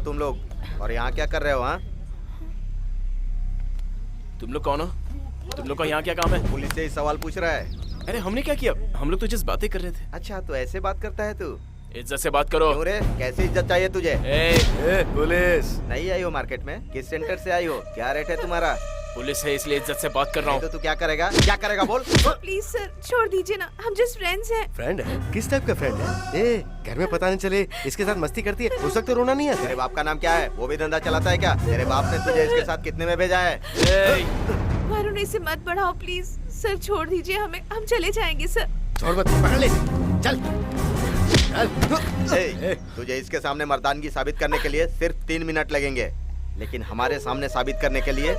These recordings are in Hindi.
तुम लोग? और यहाँ क्या कर रहे हो? हाँ, तुम लोग कौन हो? तुम लोग का यहाँ क्या काम है? पुलिस से ही सवाल पूछ रहा है। अरे हमने क्या किया? हम लोग तो जिस बातें कर रहे थे। अच्छा, तो ऐसे बात करता है तू? इज्जत से बात करो। क्यों रे, कैसी इज्जत चाहिए तुझे? पुलिस नहीं आई हो मार्केट में? किस सेंटर से आई हो? क्या रेट है तुम्हारा? पुलिस है इसलिए इज्जत से बात कर रहा नहीं हूँ। तो तू क्या करेगा? क्या करेगा बोल? प्लीज सर छोड़ दीजिए ना, हम जस्ट फ्रेंड्स हैं। फ्रेंड है? किस टाइप का फ्रेंड है? ए, घर में पता नहीं चले इसके साथ मस्ती करती है, उस वक्त तो रोना नहीं आता। तेरे बाप का नाम क्या है? वो भी धंधा चलाता है क्या? तेरे बाप ने तुझे इसके साथ कितने में भेजा है? वरुण इसे मत बढ़ाओ प्लीज सर, छोड़ दीजिए हमें, हम चले जाएंगे सर। छोड़ मत, पकड़ ले, चल ए, तुझे इसके सामने मर्दानगी साबित करने के लिए सिर्फ 3 मिनट लगेंगे, लेकिन हमारे सामने साबित करने के लिए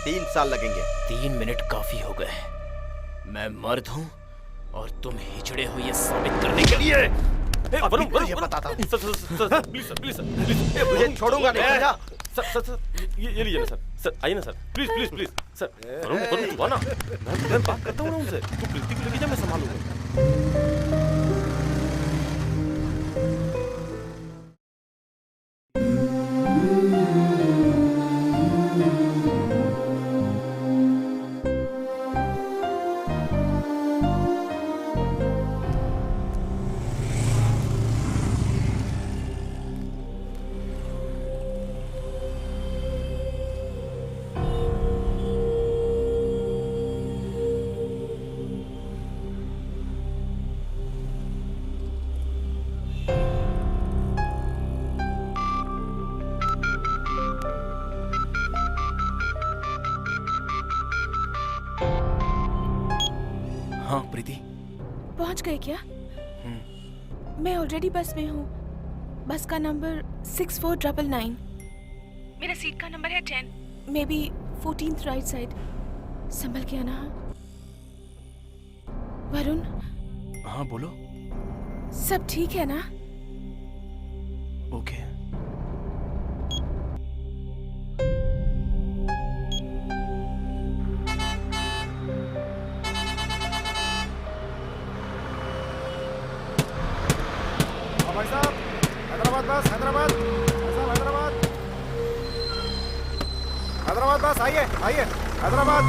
3 साल लगेंगे। 3 मिनट काफी हो गए। मैं मर्द हूँ और तुम हिजड़े हो ये साबित करने के लिए। वरुण, तुझे बताता हूँ। प्लीज सर, तुझे छोड़ूंगा नहीं, समझा? सर, ये लीजिए ना सर। सर आइए ना सर, प्लीज सर। वरुण तू आना, मैं बात करता हूँ ना उनसे। तू प्रीति को लेके जा, मैं संभालूंगा। हाँ प्रीति, पहुंच गए क्या? मैं ऑलरेडी बस में हूँ। बस का नंबर 6499। मेरा सीट का नंबर है 10, maybe 14th right side. संभल के आना। वरुण, हाँ बोलो। सब ठीक है ना? ओके। भाई साहब, हैदराबाद बस, हैदराबाद बस, आइए हैदराबाद।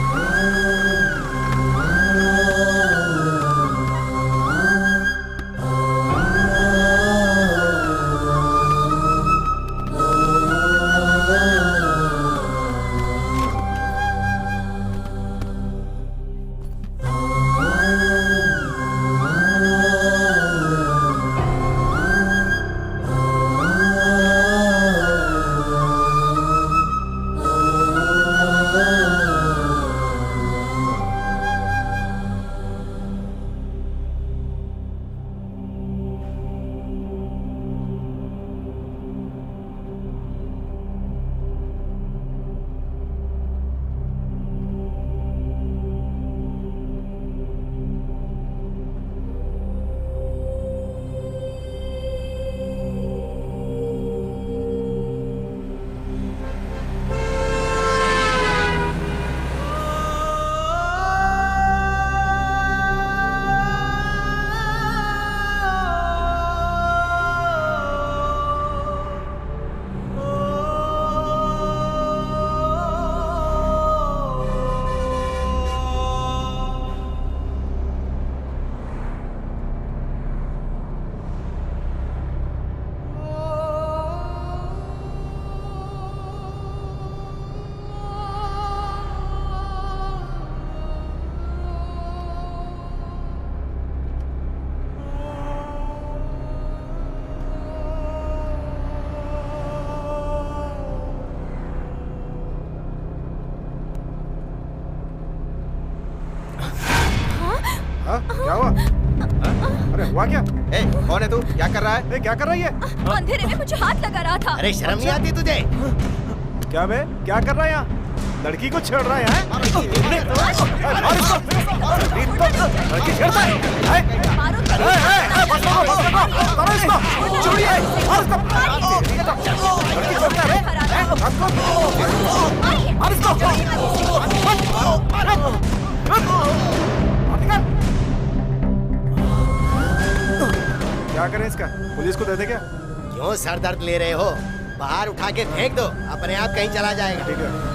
हाँ, क्या हुआ? अरे हुआ क्या? ए, कौन है तू? क्या कर रहा है? क्या कर रही है? अंधेरे में मुझे हाथ लगा रहा था। अरे शर्म नहीं आती तुझे? क्या बे, क्या कर रहा है यहाँ? लड़की को छेड़ रहा है? लड़की छेड़ता है? क्या करें इसका? पुलिस को दे दे क्या? क्यों सर दर्द ले रहे हो? बाहर उठा के फेंक दो, अपने आप कहीं चला जाएगा। ठीक है।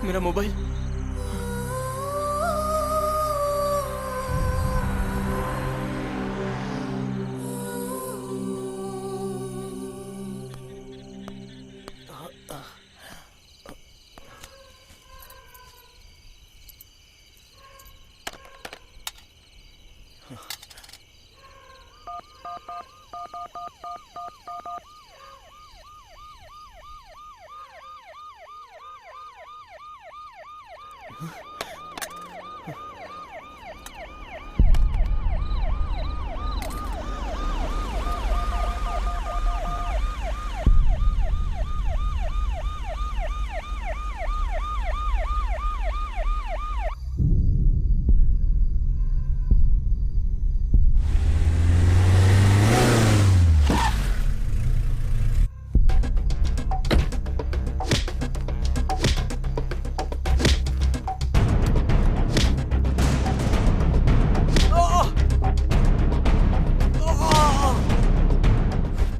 मेरा मोबाइल।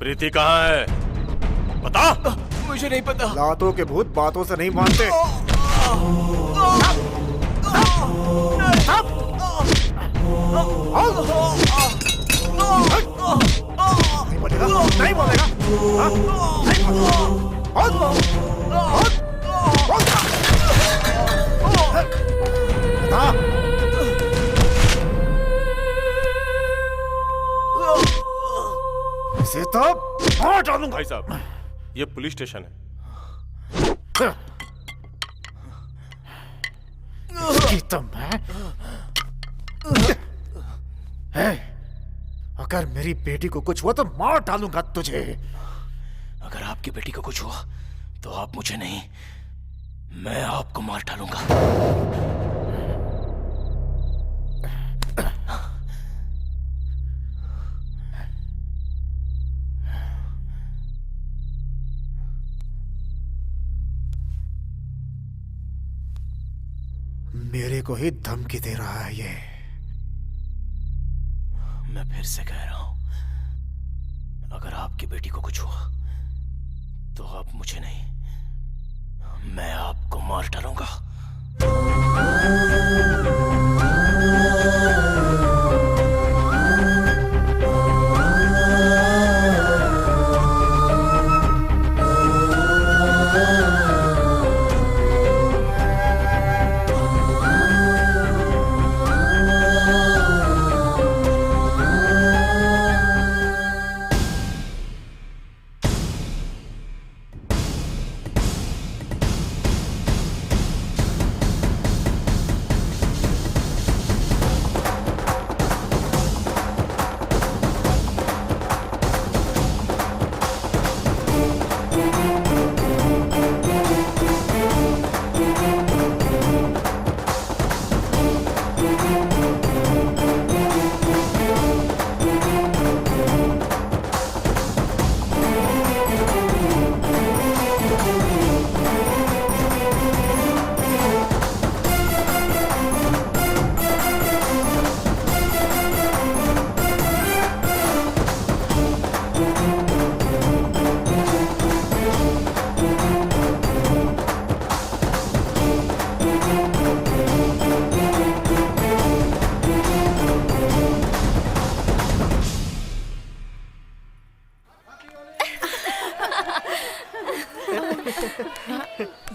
प्रीति कहाँ है? बता। मुझे नहीं पता। लातों के भूत बातों से नहीं मानते। नहीं बोलेगा? नहीं बोलेगा? हाँ? नहीं बोलेगा? इसे तो मार डालूंगा। भाई साहब, ये पुलिस स्टेशन है। अगर मेरी बेटी को कुछ हुआ तो मार डालूंगा तुझे। अगर आपकी बेटी को कुछ हुआ तो आप मुझे नहीं, मैं आपको मार डालूंगा। मेरे को ही धमकी दे रहा है ये। मैं फिर से कह रहा हूं, अगर आपकी बेटी को कुछ हुआ तो आप मुझे नहीं, मैं आपको मार डालूंगा।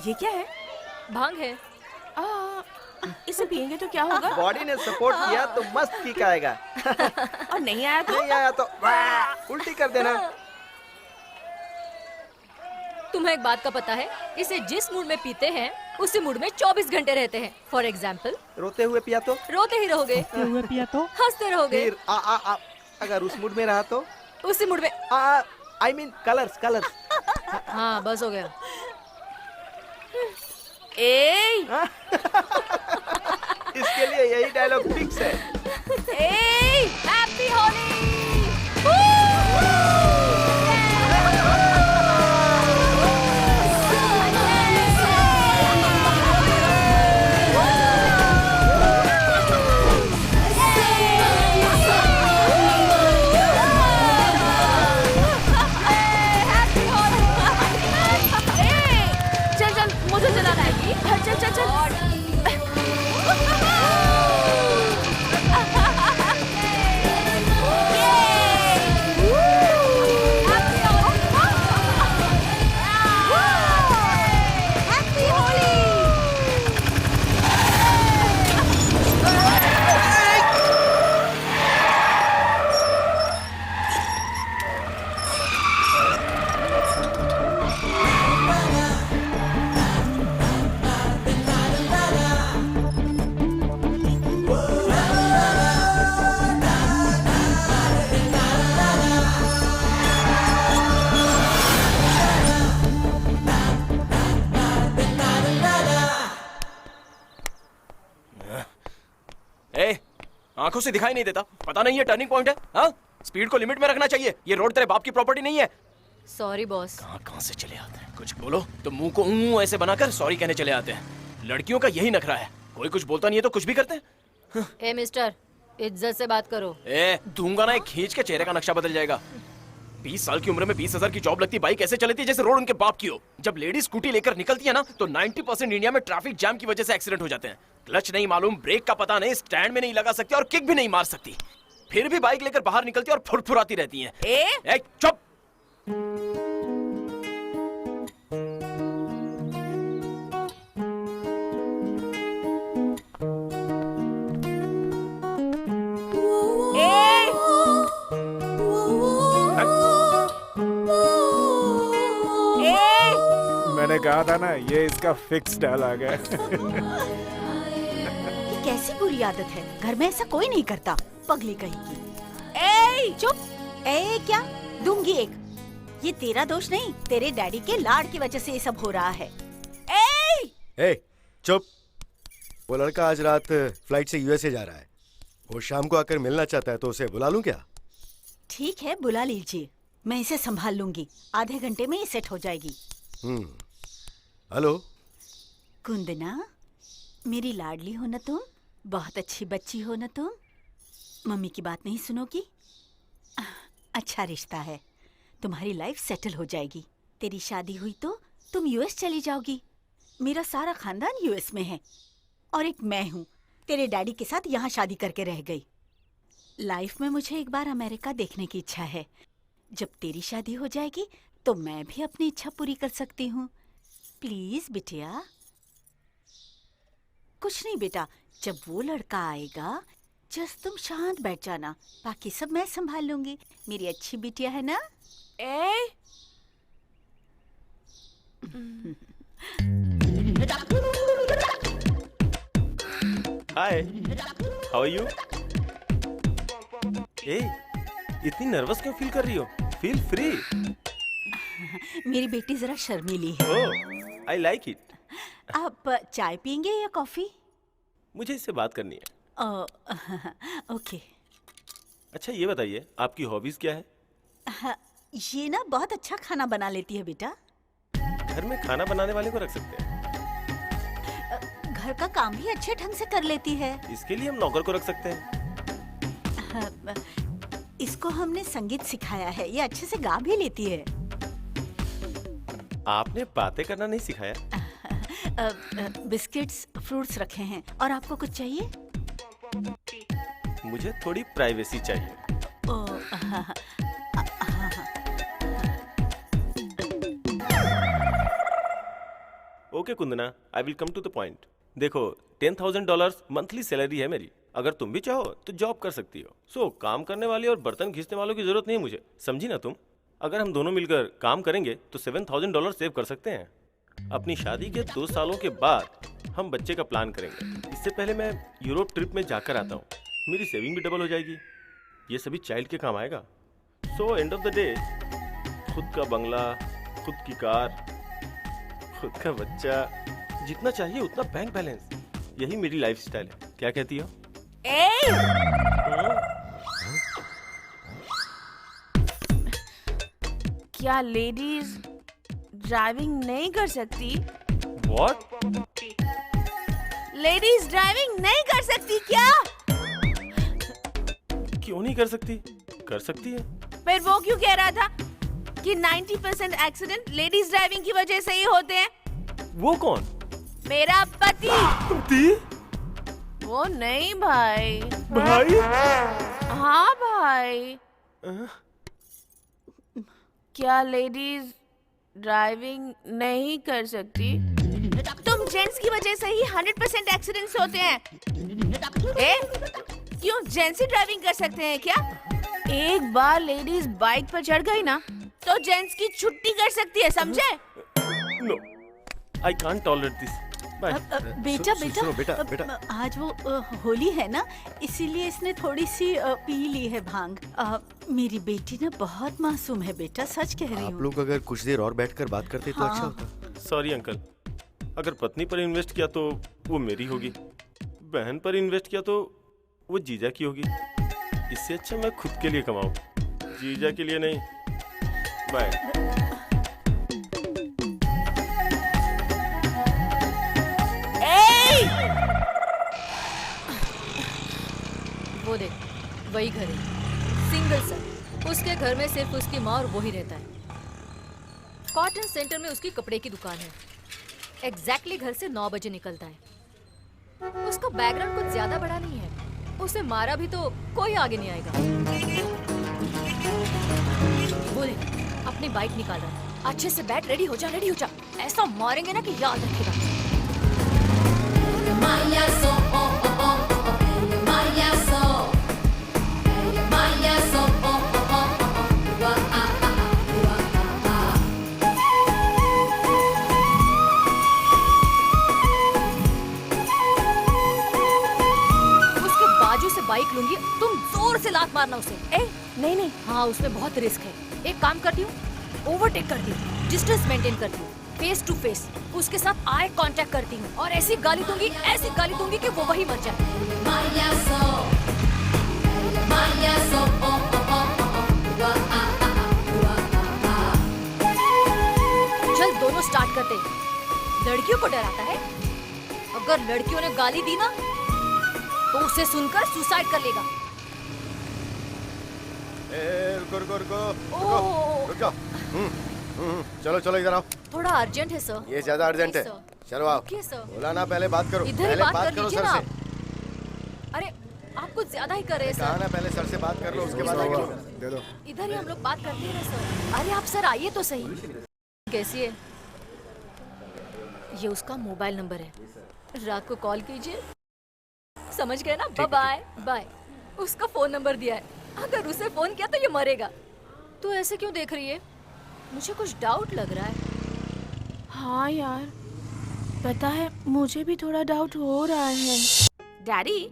ये क्या है? भांग है। इसे पियेंगे तो क्या होगा? बॉडी ने सपोर्ट किया तो मस्त किक आएगा। और नहीं आया तो? नहीं आया तो उल्टी कर देना। तुम्हें एक बात का पता है, इसे जिस मूड में पीते हैं उसी मूड में 24 घंटे रहते हैं। फॉर एग्जाम्पल, रोते हुए पिया तो? रोते ही रहोगे। हुए पिया तो? हंसते रहोगे। फिर अगर उस मूड में रहा तो? उसी मूड में। I mean colours colours. हाँ बस हो गया। ए इसके लिए यही डायलॉग फिक्स है। हैप्पी होली। चल चल, मुझे चलाना आएगी। चल चल चल। आंखों से दिखाई नहीं देता, पता नहीं ये टर्निंग पॉइंट है। हाँ, स्पीड को लिमिट में रखना चाहिए। ये रोड तेरे बाप की प्रॉपर्टी नहीं है। Sorry boss. कहाँ से चले आते हैं, कुछ बोलो तो मुंह को ऐसे बनाकर सॉरी कहने चले आते हैं। लड़कियों का यही नखरा है, कोई कुछ बोलता नहीं है तो कुछ भी करते हैं। ए मिस्टर, इज्जत से बात करो। दूंगा ना एक खींच के, चेहरे का नक्शा बदल जाएगा। 20 साल की उम्र में 20,000 की जॉब लगती, बाइक ऐसे चलती है जैसे रोड उनके बाप की हो। जब लेडी स्कूटी लेकर निकलती है ना तो 90% इंडिया में ट्रैफिक जाम की वजह से एक्सीडेंट हो जाते हैं। क्लच नहीं मालूम, ब्रेक का पता नहीं, स्टैंड में नहीं लगा सकती और किक भी नहीं मार सकती, फिर भी बाइक लेकर बाहर निकलती और फुरफुराती रहती हैं। चुप। मैंने कहा था ना, ये इसका फिक्स डायलॉग है। ये कैसी बुरी आदत है, घर में ऐसा कोई नहीं करता। पगली कहीं की। चुप। क्या दूंगी एक। ये तेरा दोष नहीं, तेरे डैडी के लाड की वजह से ये सब हो रहा है। चुप। वो लड़का आज रात फ्लाइट से यूएसए जा रहा है। वो शाम को आकर मिलना चाहता है, तो उसे बुला लूं क्या? ठीक है, बुला लीजिए, मैं इसे संभाल लूंगी। आधे घंटे में ये सेट हो जाएगी। हेलो कुंदना, मेरी लाडली हो ना तुम, बहुत अच्छी बच्ची हो ना तुम। मम्मी की बात नहीं सुनोगी? अच्छा रिश्ता है, तुम्हारी लाइफ सेटल हो जाएगी। तेरी शादी हुई तो तुम यूएस चली जाओगी। मेरा सारा खानदान यूएस में है और एक मैं हूँ, तेरे डैडी के साथ यहाँ शादी करके रह गई। लाइफ में मुझे एक बार अमेरिका देखने की इच्छा है। जब तेरी शादी हो जाएगी तो मैं भी अपनी इच्छा पूरी कर सकती हूँ। प्लीज बिटिया। कुछ नहीं बेटा, जब वो लड़का आएगा जस्ट तुम शांत बैठ जाना, बाकी सब मैं संभाल लूंगी। मेरी अच्छी बिटिया है ना? हाय, हाउ आर यू? इतनी नर्वस क्यों फील कर रही हो? Feel free. मेरी बेटी जरा शर्मीली है। I like it. आप चाय पियेंगे या कॉफी? मुझे इससे बात करनी है। ओके। अच्छा ये बताइए, आपकी हॉबीज क्या है? ये ना बहुत अच्छा खाना बना लेती है बेटा। घर में खाना बनाने वाले को रख सकते हैं। घर का काम भी अच्छे ढंग से कर लेती है। इसके लिए हम नौकर को रख सकते हैं। इसको हमने संगीत सिखाया है, ये अच्छे से गा भी लेती है। आपने बातें करना नहीं सिखाया? बिस्किट्स, फ्रूट्स रखे हैं। और आपको कुछ चाहिए? मुझे थोड़ी प्राइवेसी चाहिए। Okay Kundana, I will come to the point. देखो, $10,000 मंथली सैलरी है मेरी। अगर तुम भी चाहो तो जॉब कर सकती हो। काम करने वाले और बर्तन घिसने वालों की जरूरत नहीं मुझे, समझी ना तुम? अगर हम दोनों मिलकर काम करेंगे तो $7,000 सेव कर सकते हैं। अपनी शादी के 2 सालों के बाद हम बच्चे का प्लान करेंगे। इससे पहले मैं यूरोप ट्रिप में जाकर आता हूँ, मेरी सेविंग भी डबल हो जाएगी। ये सभी चाइल्ड के काम आएगा। So end of the day खुद का बंगला, खुद की कार, खुद का बच्चा, जितना चाहिए उतना बैंक बैलेंस, यही मेरी लाइफस्टाइल है। क्या कहती हो? क्या लेडीज ड्राइविंग नहीं कर सकती? What? लेडीज ड्राइविंग नहीं कर सकती क्या? क्यों नहीं कर सकती? कर सकती है। फिर वो क्यों कह रहा था कि 90% एक्सीडेंट लेडीज ड्राइविंग की वजह से ही होते हैं? वो कौन? मेरा पति। पति? वो नहीं भाई। भाई? हाँ भाई। क्या लेडीज ड्राइविंग नहीं कर सकती? तुम जेंट्स की वजह से ही 100% एक्सीडेंट्स होते हैं। क्यों जेंट्स ही ड्राइविंग कर सकते हैं क्या? एक बार लेडीज बाइक पर चढ़ गई ना तो जेंट्स की छुट्टी कर सकती है, समझे? No, I can't tolerate this. Bye. बेटा सुनो बेटा, बेटा। आज वो होली है ना, इसीलिए इसने थोड़ी सी पी ली है भांग। मेरी बेटी ना बहुत मासूम है बेटा, सच कह रही आप हूँ। लोग अगर कुछ देर और बैठकर बात करते तो अच्छा होता। सॉरी अंकल, अगर पत्नी पर इन्वेस्ट किया तो वो मेरी होगी, बहन पर इन्वेस्ट किया तो वो जीजा की होगी। इससे अच्छा मैं खुद के लिए कमाऊं, जीजा के लिए नहीं। बाय। वो देख, वही घर है, सिंगल सर। उसके घर में सिर्फ उसकी माँ और वो ही रहता है। कॉटन सेंटर में उसकी कपड़े की दुकान है। एग्जैक्टली घर से 9 बजे निकलता है। उसका बैकग्राउंड कुछ ज्यादा बड़ा नहीं है। उसे मारा भी तो कोई आगे नहीं आएगा। वो देख, अपनी बाइक निकाल रहा है। अच्छे से बैठ, रेडी हो जा, रेडी हो जा। ऐसा मारेंगे ना कि याद रखेगा। बाइक लूंगी, तुम जोर से लात मारना उसे। नहीं नहीं। हाँ, उसमें बहुत रिस्क है। एक काम करती हूँ, ओवरटेक करती हूँ, डिस्टेंस मेंटेन करती हूँ, फेस टू फेस उसके साथ आई कांटेक्ट करती हूँ और ऐसी गाली दूंगी कि वो वही मर जाए। चल दोनों स्टार्ट करते हैं। लड़कियों को डराता है, अगर लड़कियों ने गाली दी ना तो उसे सुनकर सुसाइड कर लेगा। रुक जाओ। चलो चलो इधर आओ। थोड़ा अर्जेंट है सर। ये ज्यादा अर्जेंट है। चलो आओ। Okay sir. बोला ना पहले बात करो। इधर ही पहले बात कर करो लीजिए सर ना से। आप। अरे आप कुछ ज्यादा ही कर रहे हैं कहा सर। ना पहले सर से बात कर लो, उसके बाद आगे। दे दो। इधर ही हम लोग बात करते हैं ना सर। अरे आप सर आइए तो सही। कैसी है? ये उसका मोबाइल नंबर है, रात को कॉल कीजिए। समझ गए ना? Bye bye bye. उसका फोन नंबर दिया है, अगर उसे फोन किया तो ये मरेगा। तू ऐसे क्यों देख रही है? मुझे कुछ डाउट लग रहा है। हाँ यार, पता है मुझे भी थोड़ा डाउट हो रहा है। डैडी,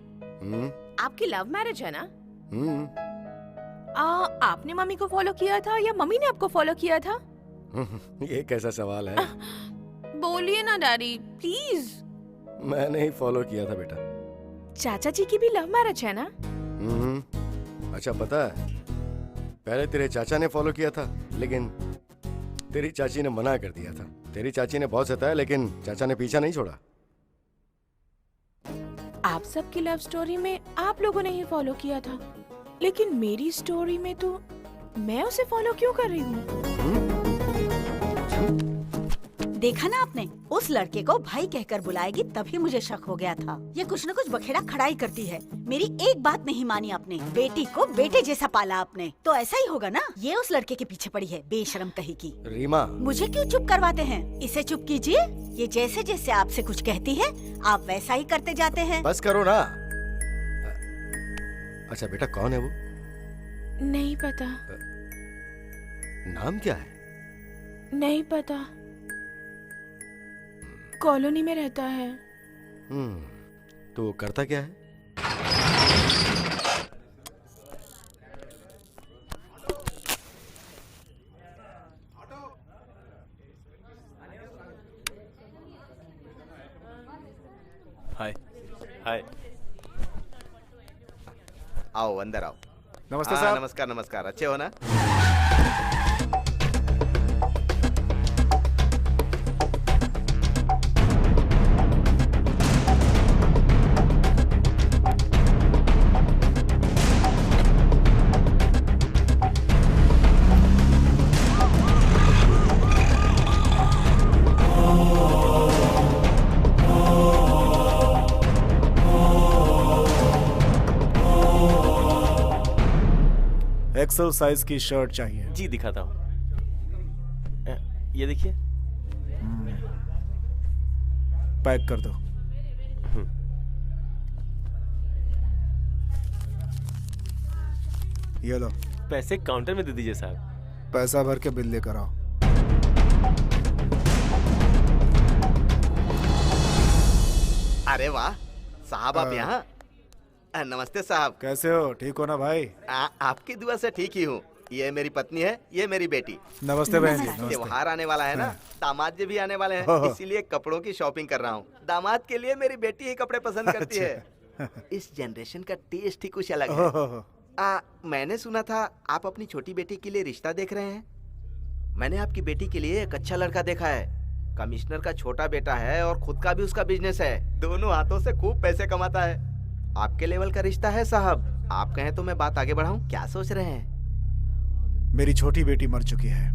आपकी लव मैरिज है ना? आपने मम्मी को फॉलो किया था या मम्मी ने आपको फॉलो किया था? ये कैसा सवाल है? बोलिए ना डैडी, प्लीज। मैंने ही फॉलो किया था बेटा। चाचा जी की भी लव मैरिज है ना? अच्छा, पता है पहले तेरे चाचा ने फॉलो किया था, लेकिन तेरी चाची ने मना कर दिया था। तेरी चाची ने बहुत सताया, लेकिन चाचा ने पीछा नहीं छोड़ा। आप सबकी लव स्टोरी में आप लोगों ने ही फॉलो किया था, लेकिन मेरी स्टोरी में तो मैं उसे फॉलो क्यों कर रही हूँ? देखा ना आपने, उस लड़के को भाई कहकर बुलाएगी तभी मुझे शक हो गया था। ये कुछ न कुछ बखेड़ा खड़ाई करती है। मेरी एक बात नहीं मानी आपने, बेटी को बेटे जैसा पाला आपने, तो ऐसा ही होगा ना। ये उस लड़के के पीछे पड़ी है, बेशरम कहीं की। रीमा, मुझे क्यों चुप करवाते हैं? इसे चुप कीजिए। ये जैसे जैसे आपसे कुछ कहती है आप वैसा ही करते जाते हैं। बस करो ना। अच्छा बेटा, कौन है वो? नहीं पता। नाम क्या है? नहीं पता। कॉलोनी में रहता है। तो करता क्या है? हाय। आओ अंदर आओ। नमस्ते हाँ, साहब। नमस्कार नमस्कार, अच्छे हो ना? एक्सेल साइज की शर्ट चाहिए। जी दिखाता हूँ। ये देखिए। पैक कर दो। ये लो, पैसे काउंटर में दे दीजिए साहब। पैसा भर के बिल लेकर आओ। अरे वाह साहब, आप यहाँ? नमस्ते साहब। कैसे हो? ठीक हो ना भाई? आपकी दुआ से ठीक ही हूँ। ये मेरी पत्नी है, ये मेरी बेटी। नमस्ते बहन जी। नमस्ते। त्योहार आने वाला है ना, दामाद जी भी आने वाले हैं, ओह। इसीलिए कपड़ों की शॉपिंग कर रहा हूँ। दामाद के लिए मेरी बेटी ही कपड़े पसंद करती है। इस जनरेशन का टेस्ट ही कुछ अलग है। ओह, मैंने सुना था आप अपनी छोटी बेटी के लिए रिश्ता देख रहे हैं। मैंने आपकी बेटी के लिए एक अच्छा लड़का देखा है। कमिश्नर का छोटा बेटा है और खुद का भी उसका बिजनेस है। दोनों हाथों से खूब पैसे कमाता है। आपके लेवल का रिश्ता है साहब। आप कहें तो मैं बात आगे बढ़ाऊं? क्या सोच रहे हैं? मेरी छोटी बेटी मर चुकी है।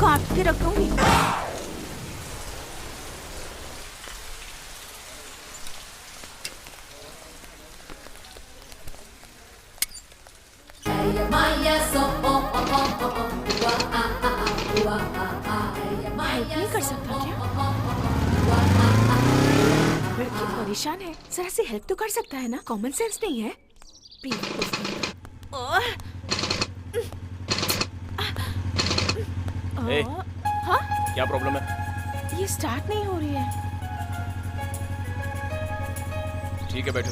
काट के रखूंगी। हेल्प नहीं कर सकता क्या? लड़की परेशान है, जरा सी हेल्प तो कर सकता है ना? कॉमन सेंस नहीं है? ए, हाँ? क्या प्रॉब्लम है? ये स्टार्ट नहीं हो रही है। ठीक है, बैठो।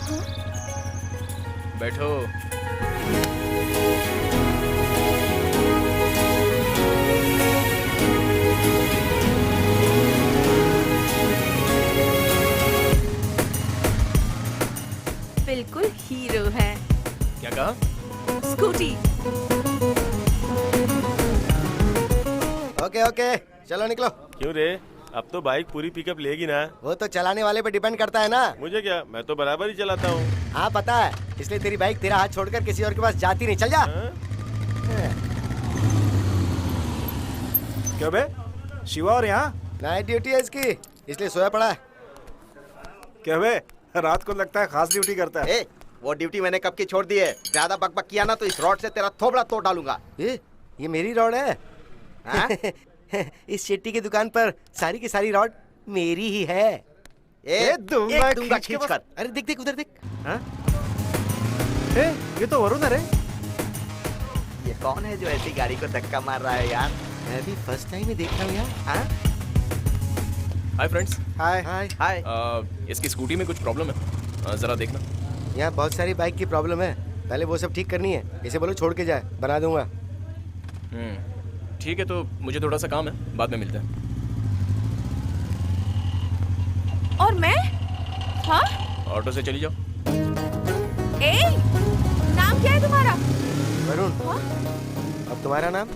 बैठो। बिल्कुल हीरो है। क्या कहा? स्कूटी। ओके ओके, चलो निकलो। क्यों रे, अब तो बाइक पूरी पिकअप लेगी ना? वो तो चलाने वाले पे डिपेंड करता है ना। मुझे क्या, मैं तो बराबर ही चलाता हूँ। हाँ पता है, इसलिए तेरी बाइक तेरा हाथ छोड़कर किसी और के पास जाती नहीं। चल जा। हाँ? क्या बे? शिवा और यहाँ? नाइट ड्यूटी है इसकी, इसलिए सोया पड़ा है। क्या बे? रात को लगता है खास ड्यूटी करता है। ए, वो ड्यूटी मैंने कब की छोड़ दी है। ज्यादा बकबक किया ना तो इस रॉड से तेरा थोबड़ा तोड़ डालूंगा। ये मेरी रॉड है। हाँ? इस शेट्टी की दुकान पर सारी की सारी रॉड मेरी ही है। दूंगा खींच खींच कर। अरे देख देख उधर देख। हाँ? ये तो वरुण है रे। ये कौन है जो ऐसी गाड़ी को धक्का मार रहा है यार? मैं भी फर्स्ट टाइम ही देख रहा हूँ यार। हाँ? Hi friends. Hi hi. Hi. इसकी स्कूटी में कुछ प्रॉब्लम है, जरा देखना। यहाँ बहुत सारी बाइक की प्रॉब्लम है, पहले वो सब ठीक करनी है। इसे बोलो छोड़ के जाए, बना दूंगा। ठीक है, तो मुझे थोड़ा सा काम है, बाद में मिलते हैं। और मैं? हाँ? ऑटो से चली जाओ। ए, नाम क्या है तुम्हारा? वरुण, हाँ? अब तुम्हारा नाम?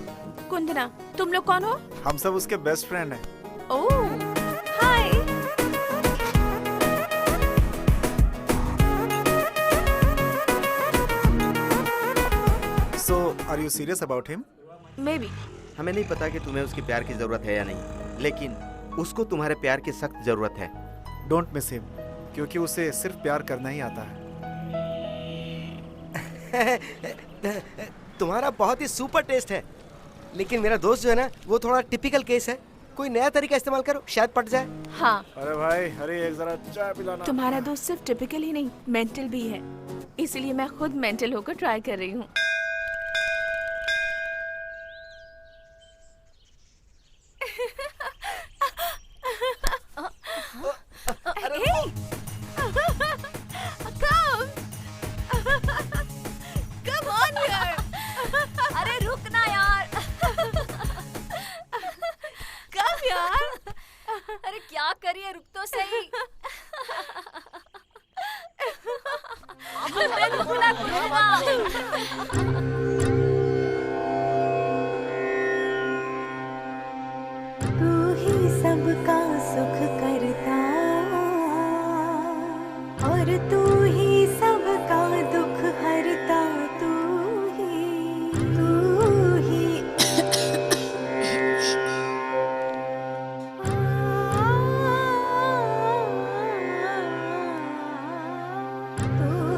कुंदना। तुम लोग कौन हो? हम सब उसके बेस्ट फ्रेंड हैं। ओह, हाय। So, are you serious about him? May be. हमें नहीं पता कि तुम्हें उसके प्यार की जरूरत है या नहीं, लेकिन उसको तुम्हारे प्यार की सख्त जरूरत है। Don't miss him, क्योंकि उसे सिर्फ प्यार करना ही आता है। तुम्हारा बहुत ही सुपर टेस्ट है, लेकिन मेरा दोस्त जो है ना, वो थोड़ा टिपिकल केस है। कोई नया तरीका इस्तेमाल करो, शायद पट जाए। हाँ, अरे भाई, अरे एक जरा चाय पिलाना। तुम्हारा दोस्त सिर्फ टिपिकल ही नहीं, मेंटल भी है। इसीलिए मैं खुद मेंटल होकर ट्राई कर रही हूँ। अरे रुक ना यार। कब यार? अरे क्या करिए, रुक तो सही। अबे रुकना कुंदना। तू ही सबका सुख करता और तू ही सबका दुख हरता। तू ही तू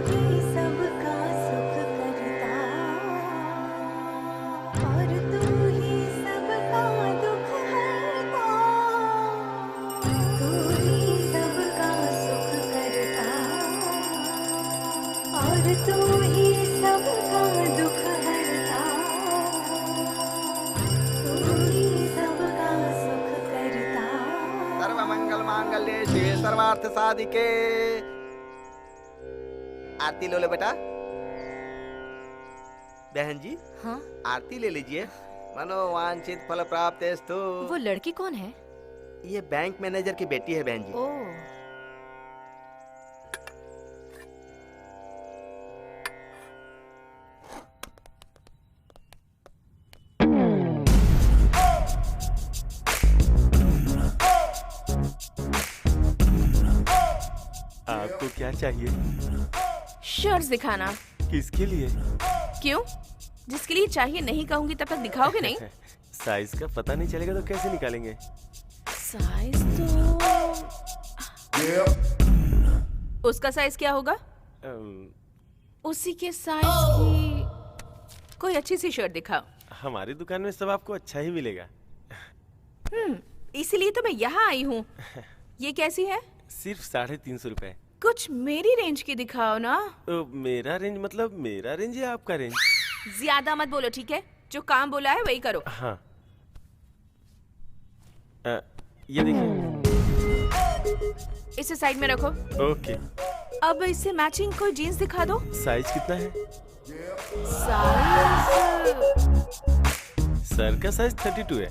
ही सबका सुख करता और तू ही सबका दुख हरता। तू ही सबका सुख करता और तू ही सबका दुख हरता। तू ही सबका सुख करता। सर्व मंगल मांगल्ये शिवे सर्वार्थ साधिके। आरती लो ले बेटा। बहन जी, हाँ? आरती ले लीजिए। मनोवांछित फल प्राप्तेस्तु। वो लड़की कौन है? ये बैंक मैनेजर की बेटी है बहन जी। ओह, आपको क्या चाहिए? शर्ट्स दिखाना। किसके लिए? क्यों? जिसके लिए चाहिए नहीं कहूंगी तब तक दिखाओगे नहीं? साइज का पता नहीं चलेगा तो कैसे निकालेंगे? साइज तो उसका साइज क्या होगा? उसी के साइज की कोई अच्छी सी शर्ट दिखाओ। हमारी दुकान में सब आपको अच्छा ही मिलेगा। इसीलिए तो मैं यहाँ आई हूँ। ये कैसी है? सिर्फ 350 रुपए। कुछ मेरी रेंज की दिखाओ ना। मेरा रेंज मतलब मेरा रेंज या आपका रेंज? ज्यादा मत बोलो, ठीक है? जो काम बोला है वही करो। हाँ, ये देखिए। इसे साइड में रखो। ओके। अब इससे मैचिंग कोई जीन्स दिखा दो। साइज कितना है? साइज सर का साइज 32 है।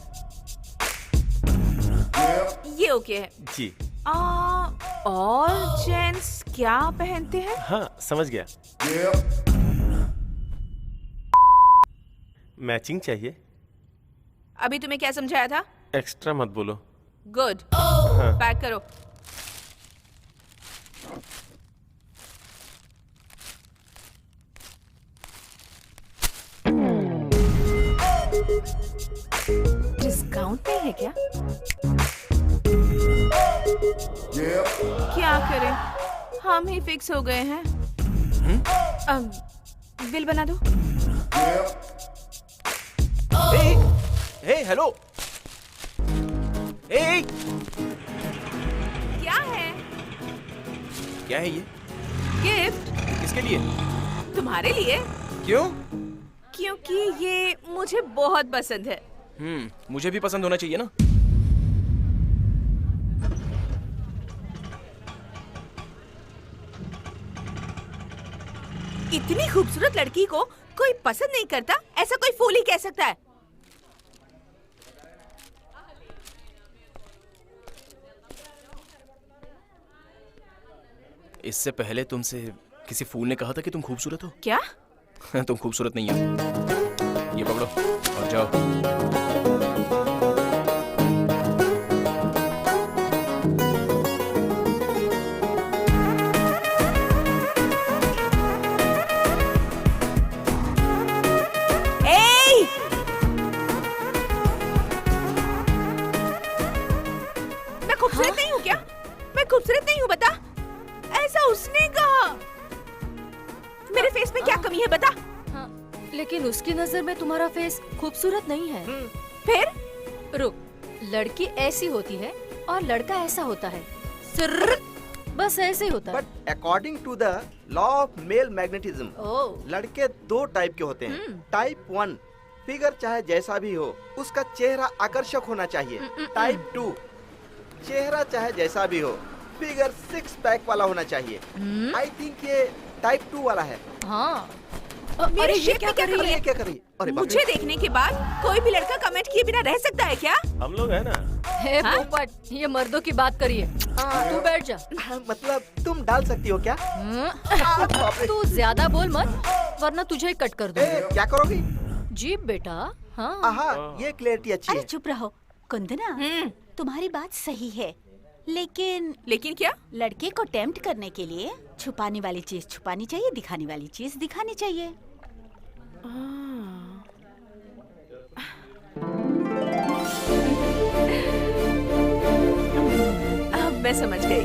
ये ओके है। जी। और जेंट्स क्या पहनते हैं? हाँ, समझ गया। मैचिंग चाहिए। अभी तुम्हें क्या समझाया था? एक्स्ट्रा मत बोलो। गुड। पैक करो। डिस्काउंट में है क्या? क्या करें, हम ही फिक्स हो गए हैं। बिल बना दो। हे हेलो। हे क्या है? क्या है ये? गिफ्ट किसके लिए? तुम्हारे लिए। क्यों? क्योंकि ये मुझे बहुत पसंद है। मुझे भी पसंद होना चाहिए ना। इतनी खूबसूरत लड़की को कोई पसंद नहीं करता, ऐसा कोई फूल ही कह सकता है। इससे पहले तुमसे किसी फूल ने कहा था कि तुम खूबसूरत हो। क्या? तुम खूबसूरत नहीं हो। ये पकड़ो और जाओ। मैं खूबसूरत नहीं हूँ क्या? मैं खूबसूरत नहीं हूँ बता? ऐसा उसने कहा। मेरे फेस में क्या कमी है बता? हाँ, लेकिन उसकी नजर में तुम्हारा फेस खूबसूरत नहीं है। फिर रुक, लड़की ऐसी होती है और लड़का ऐसा होता है। सिर्र, बस ऐसे ही होता है। But according to the law of male magnetism, oh, लड़के दो टाइप के होते हैं। टाइप 1, फिगर चाहे जैसा भी हो उसका चेहरा आकर्षक होना चाहिए। टाइप 2, चेहरा चाहे जैसा भी हो फिगर 6 पैक वाला होना चाहिए। आई थिंक ये टाइप 2 वाला है। हाँ। मेरे अरे ये शेप क्या में क्या कर रही अरे है? ये क्या कर रही है? अरे बाप रे। मुझे देखने के बाद कोई भी लड़का कमेंट किए बिना रह सकता है क्या? हम लोग है ना। हे पोपट, ये मर्दों की बात करिए। तू बैठ जा। मतलब तुम डाल सकती हो क्या? बाप रे। तू ज्यादा बोल मत, वरना तुझे ही कट कर दूंगी। क्या करोगी? जीप बेटा। हाँ। आहा, ये क्लैरिटी अच्छी अरे है। चुप रहो कुंदना, तुम्हारी बात सही है, लेकिन क्या? लड़के को टेम्प्ट करने के लिए छुपाने वाली चीज छुपानी चाहिए, दिखाने वाली चीज दिखानी चाहिए। अब मैं समझ गई।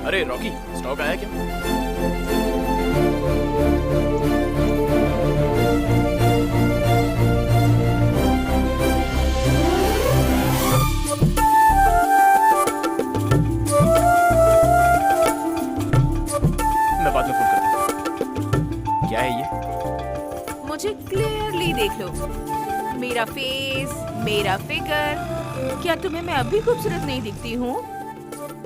अरे रॉकी, स्टॉक आया क्या? मैं बाद में फोन करता हूँ। क्या है ये? मुझे क्लियरली देख लो। मेरा फेस, मेरा फिगर। क्या तुम्हें मैं अभी खूबसूरत नहीं दिखती हूँ?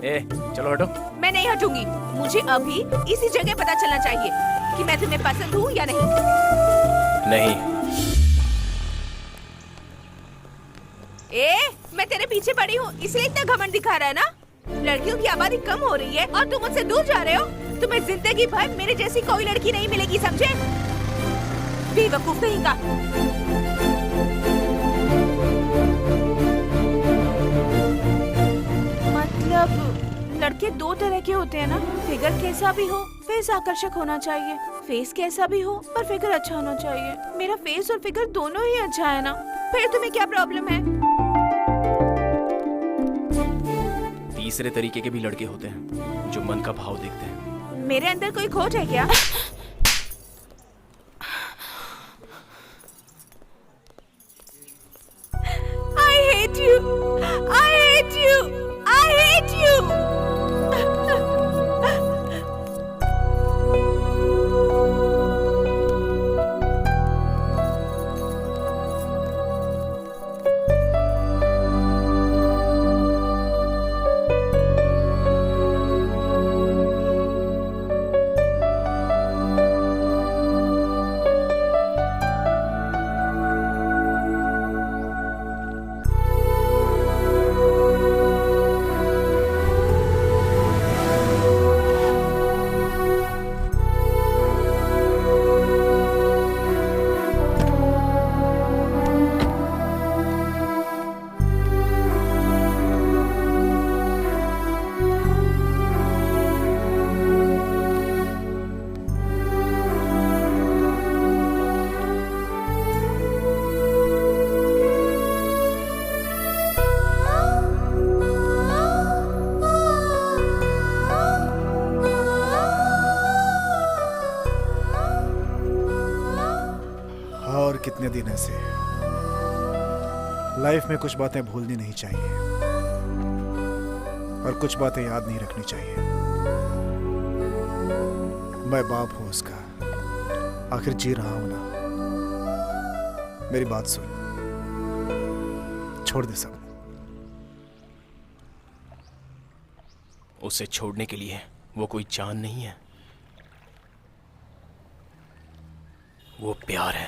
ए, चलो हटो। मैं नहीं हटूंगी। मुझे अभी इसी जगह पता चलना चाहिए कि मैं तुम्हें पसंद हूँ या नहीं। नहीं। मैं तेरे पीछे पड़ी हूँ इसलिए इतना घमंड दिखा रहा है ना? लड़कियों की आबादी कम हो रही है और तुम मुझसे दूर जा रहे हो। तुम्हें जिंदगी भर मेरे जैसी कोई लड़की नहीं मिलेगी, समझे? बेवकूफ कहीं का। मतलब लड़के दो तरह के होते हैं ना? फिगर कैसा भी हो, फेस आकर्षक होना चाहिए। फेस कैसा भी हो पर फिगर अच्छा होना चाहिए। मेरा फेस और फिगर दोनों ही अच्छा है ना? फिर तुम्हें क्या प्रॉब्लम है? तीसरे तरीके के भी लड़के होते हैं जो मन का भाव देखते हैं। मेरे अंदर कोई खोट है क्या? I hate you. I hate you. I hate you. और कितने दिन ऐसे? लाइफ में कुछ बातें भूलनी नहीं चाहिए और कुछ बातें याद नहीं रखनी चाहिए। मैं बाप हूं उसका, आखिर जी रहा हूं ना। मेरी बात सुन, छोड़ दे सब। उसे छोड़ने के लिए वो कोई जान नहीं है, वो प्यार है।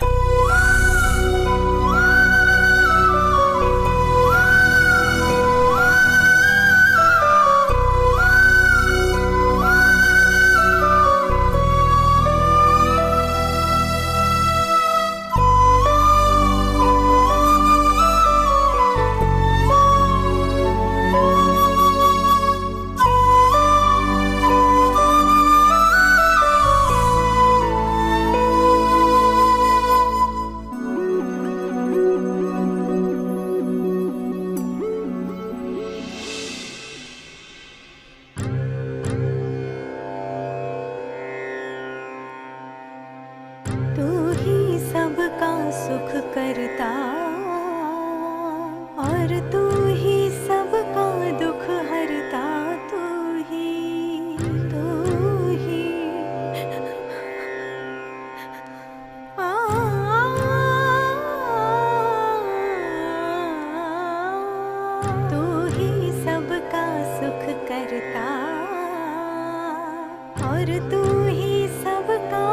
और तू ही सबका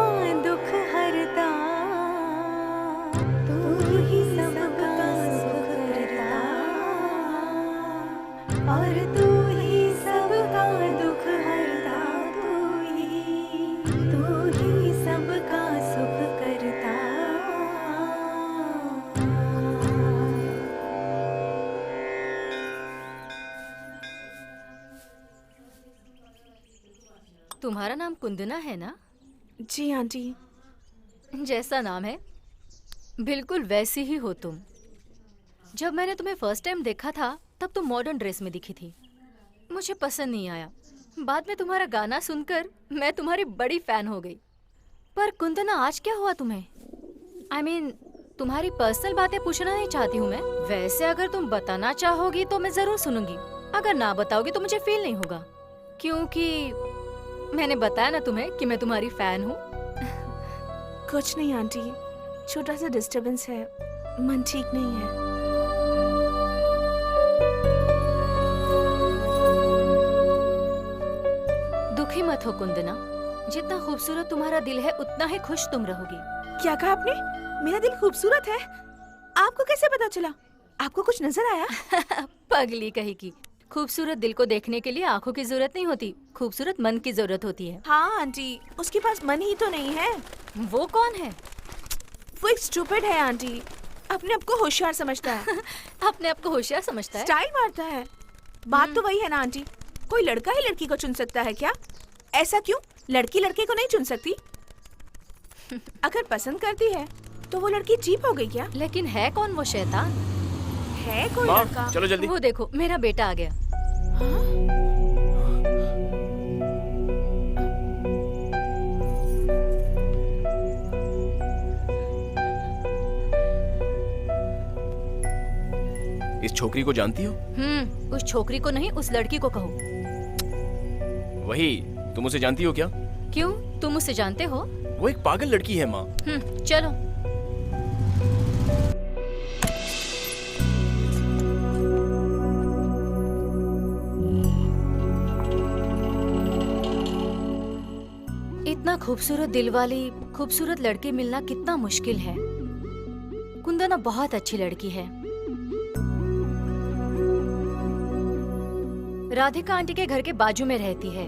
दुख हरता, तू ही सबका सुख हरता, और तू ही सबका दुख हरता, तू ही सबका सुख करता। तुम्हारा नाम कुंदना है ना? जी आंटी। जैसा नाम है बिल्कुल वैसी ही हो तुम। जब मैंने तुम्हें फर्स्ट टाइम देखा था तब तुम मॉडर्न ड्रेस में दिखी थी, मुझे पसंद नहीं आया। बाद में तुम्हारा गाना सुनकर मैं तुम्हारी बड़ी फैन हो गई। पर कुंदना आज क्या हुआ तुम्हें? I mean, तुम्हारी पर्सनल बातें पूछना नहीं चाहती हूँ मैं। वैसे अगर तुम बताना चाहोगी तो मैं जरूर सुनूंगी, अगर ना बताओगी तो मुझे फील नहीं होगा, क्योंकि मैंने बताया ना तुम्हें कि मैं तुम्हारी फैन हूँ। कुछ नहीं आंटी, छोटा सा डिस्टरबेंस है, मन ठीक नहीं है। दुखी मत हो कुंदना, जितना खूबसूरत तुम्हारा दिल है उतना ही खुश तुम रहोगी। क्या कहा आपने? मेरा दिल खूबसूरत है? आपको कैसे पता चला? आपको कुछ नजर आया? पगली कही की, खूबसूरत दिल को देखने के लिए आंखों की जरूरत नहीं होती, खूबसूरत मन की जरूरत होती है। हाँ आंटी, उसके पास मन ही तो नहीं है। वो कौन है? वो एक स्टूपिड है आंटी, अपने आप को होशियार समझता है। अपने आप को होशियार समझता है? स्टाइल मारता है। बात तो वही है ना आंटी, कोई लड़का ही लड़की को चुन सकता है क्या? ऐसा क्यों? लड़की लड़के को नहीं चुन सकती? अगर पसंद करती है तो वो लड़की चीप हो गई क्या? लेकिन है कौन वो शैतान? है कोई माँ, लड़का? चलो जल्दी। वो देखो मेरा बेटा आ गया। इस छोकरी को जानती हो? उस छोकरी को नहीं, उस लड़की को कहो। वही, तुम उसे जानती हो क्या? क्यों, तुम उसे जानते हो? वो एक पागल लड़की है माँ। चलो। इतना खूबसूरत दिल वाली खूबसूरत लड़की मिलना कितना मुश्किल है। कुंदना बहुत अच्छी लड़की है। राधिका आंटी के घर के बाजू में रहती है,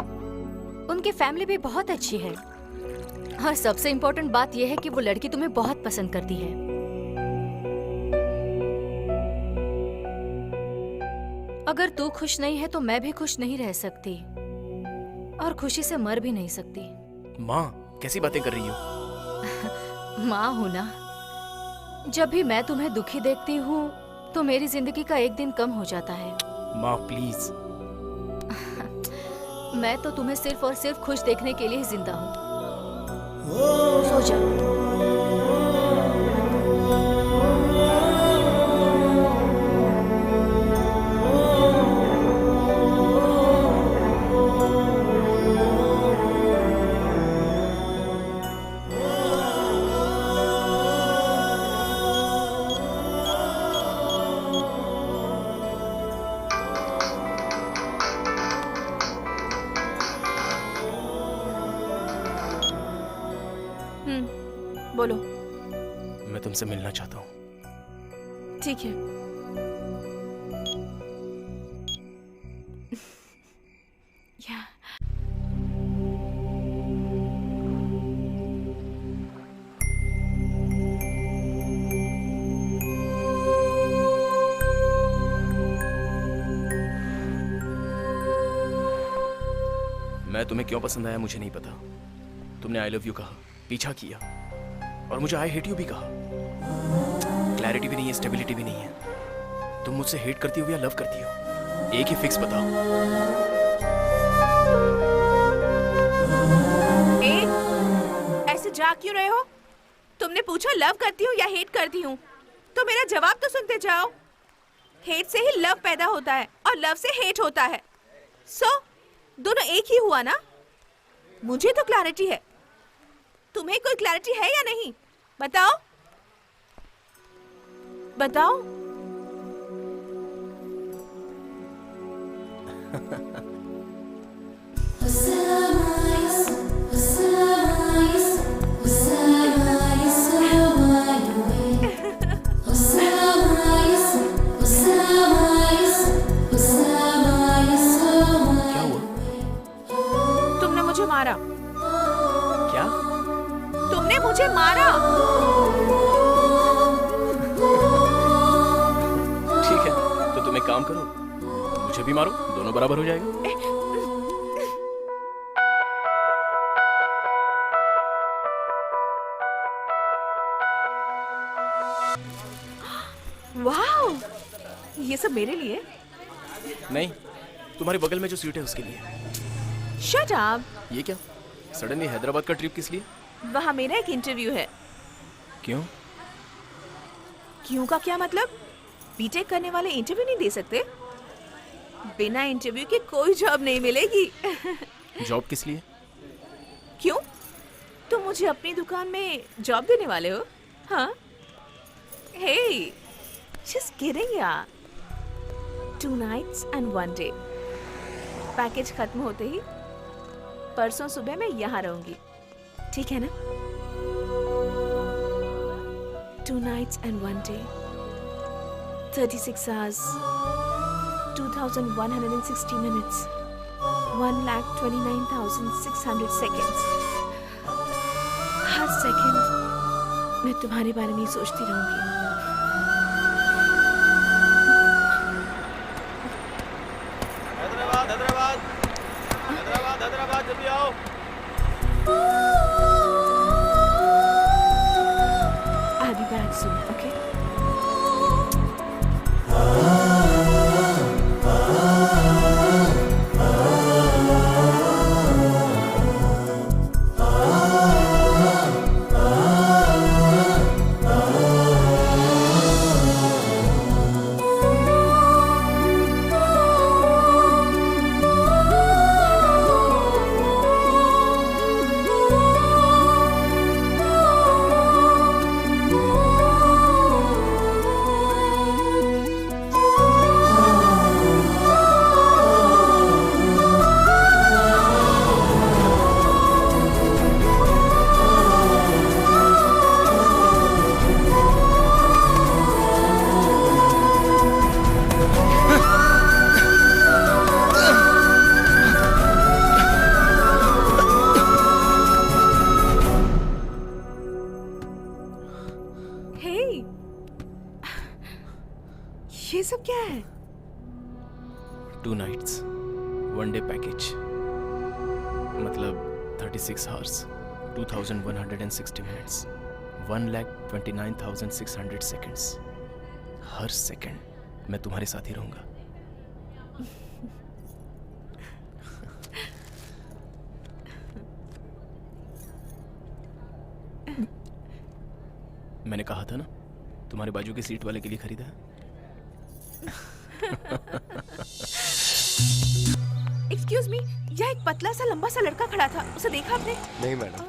उनकी फैमिली भी बहुत अच्छी है, और सबसे इम्पोर्टेंट बात यह है कि वो लड़की तुम्हें बहुत पसंद करती है। अगर तू खुश नहीं है तो मैं भी खुश नहीं रह सकती, और खुशी से मर भी नहीं सकती। माँ, कैसी बातें कर रही हो? माँ हूं ना, जब भी मैं तुम्हें दुखी देखती हूँ तो मेरी जिंदगी का एक दिन कम हो जाता है। माँ प्लीज। मैं तो तुम्हें सिर्फ और सिर्फ खुश देखने के लिए ही जिंदा हूँ। सो जाओ। बोलो। मैं तुमसे मिलना चाहता हूँ। ठीक है। मैं तुम्हें क्यों पसंद आया मुझे नहीं पता। तुमने आई लव यू कहा, पीछा किया, और मुझे आई हेट यू भी कहा। क्लैरिटी भी नहीं है, स्टेबिलिटी भी नहीं है। तुम मुझसे हेट करती हो या लव करती हो? एक ही फिक्स बताओ। ऐसे जा क्यों रहे हो? तुमने पूछा लव करती हूँ या हेट करती हूँ, तो मेरा जवाब तो सुनते जाओ। हेट से ही लव पैदा होता है और लव से हेट होता है। दोनों एक ही हुआ ना? मुझे तो क्लैरिटी है, तुम्हें कोई क्लैरिटी है या नहीं? बताओ बताओ। मारा। क्या? तुमने मुझे मारा। ठीक है, तो तुम एक काम करो, मुझे भी मारो, दोनों बराबर हो जाएगा। वाओ, ये सब मेरे लिए? नहीं, तुम्हारे बगल में जो सीट है उसके लिए। Shut up. ये क्या? सडनली हैदराबाद का ट्रिप किस लिए? वहाँ मेरा एक इंटरव्यू है। क्यों? क्यों का क्या मतलब? बीटेक करने वाले इंटरव्यू नहीं दे सकते? बिना इंटरव्यू के कोई जॉब नहीं मिलेगी। जॉब किस लिए? क्यों? तुम मुझे अपनी दुकान में जॉब देने वाले हो? हाँ? हे, just kidding यार। 2 nights and 1 day। पैकेज खत्म होते ही परसों सुबह मैं यहाँ रहूंगी, ठीक है ना? 2 nights and 1 day, 36 hours, 2160 minutes, 1,29,600 seconds। Her second मैं तुम्हारे बारे में ही सोचती रहूंगी। हैदराबाद हैदराबाद हैदराबाद हैदराबाद, जल्दी आओ। I'll be back soon, okay? Hey, ये सब क्या है? 2 nights, 1 day पैकेज, मतलब 36 hours, 2160 minutes, 1,29,600 seconds। हर सेकंड मैं तुम्हारे साथ ही रहूंगा। मैंने कहा था ना, तुम्हारे बाजू की सीट वाले के लिए खरीदा है। एक्सक्यूज मी, यहाँ एक पतला सा लंबा सा लड़का खड़ा था, उसे देखा आपने? नहीं मैडम।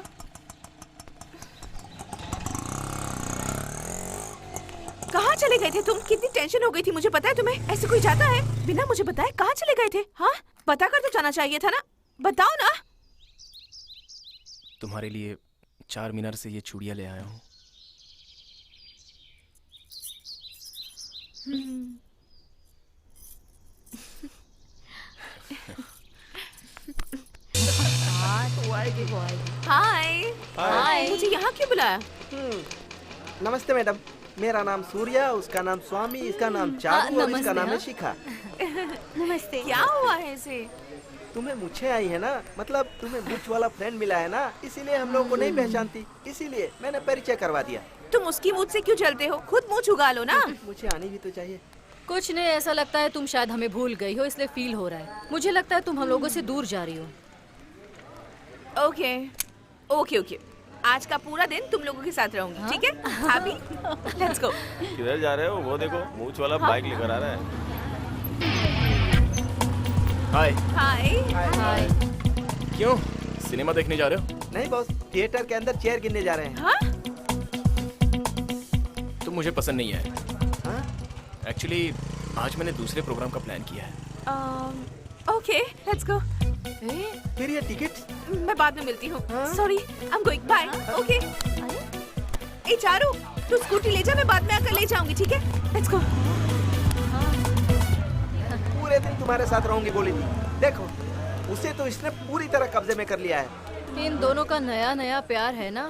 कहाँ चले गए थे तुम? कितनी टेंशन हो गई थी, मुझे पता है तुम्हें। ऐसे कोई जाता है बिना मुझे बताए? कहाँ चले गए थे? हाँ, बता कर तो जाना चाहिए था ना, बताओ ना। तुम्हारे लिए 4 मीनार से ये चूड़ियां ले आया हूँ। हाय। हाय। मुझे यहाँ क्यों बुलाया? नमस्ते मैडम, मेरा नाम सूर्या, उसका नाम स्वामी, इसका नाम चारू और इसका नाम है शिखा। नमस्ते। क्या हुआ है इसे? तुम्हें मुझे आई है ना, मतलब तुम्हें मुझ वाला फ्रेंड मिला है ना, इसीलिए हम लोगों को नहीं पहचानती, इसीलिए मैंने परिचय करवा दिया। तुम उसकी मुझ से क्यों चलते हो? खुद मुंह छुगा लो ना। मुझे आनी भी तो चाहिए। कुछ नहीं, ऐसा लगता है तुम शायद हमें भूल गई हो, इसलिए फील हो रहा है। मुझे लगता है तुम हम लोगों से दूर जा रही हो। ओके ओके ओके, आज का पूरा दिन तुम लोगों के साथ रहूंगी, ठीक है? अभी लेट्स गो। किधर जा रहे हो? वो देखो, मूछ वाला बाइक लेकर आ रहा है। हाय। हाय। हाय। क्यों, सिनेमा देखने जा रहे हो? नहीं बॉस, थिएटर के अंदर चेयर गिनने जा रहे हैं। हाँ? तुम मुझे पसंद नहीं है। हाँ? एक्चुअली आज मैंने दूसरे प्रोग्राम का प्लान किया है। Okay let's go. फिर ये टिकट मैं बाद में मिलती हूँ। Sorry, I am going, bye. Okay. ए चारू, तू स्कूटी ले जा, मैं बाद में आकर ले जाऊंगी, ठीक है? Let's go. पूरे दिन तुम्हारे साथ रहूंगी बोली थी, देखो उसे तो इसने पूरी तरह कब्जे में कर लिया है। इन दोनों का नया नया प्यार है ना।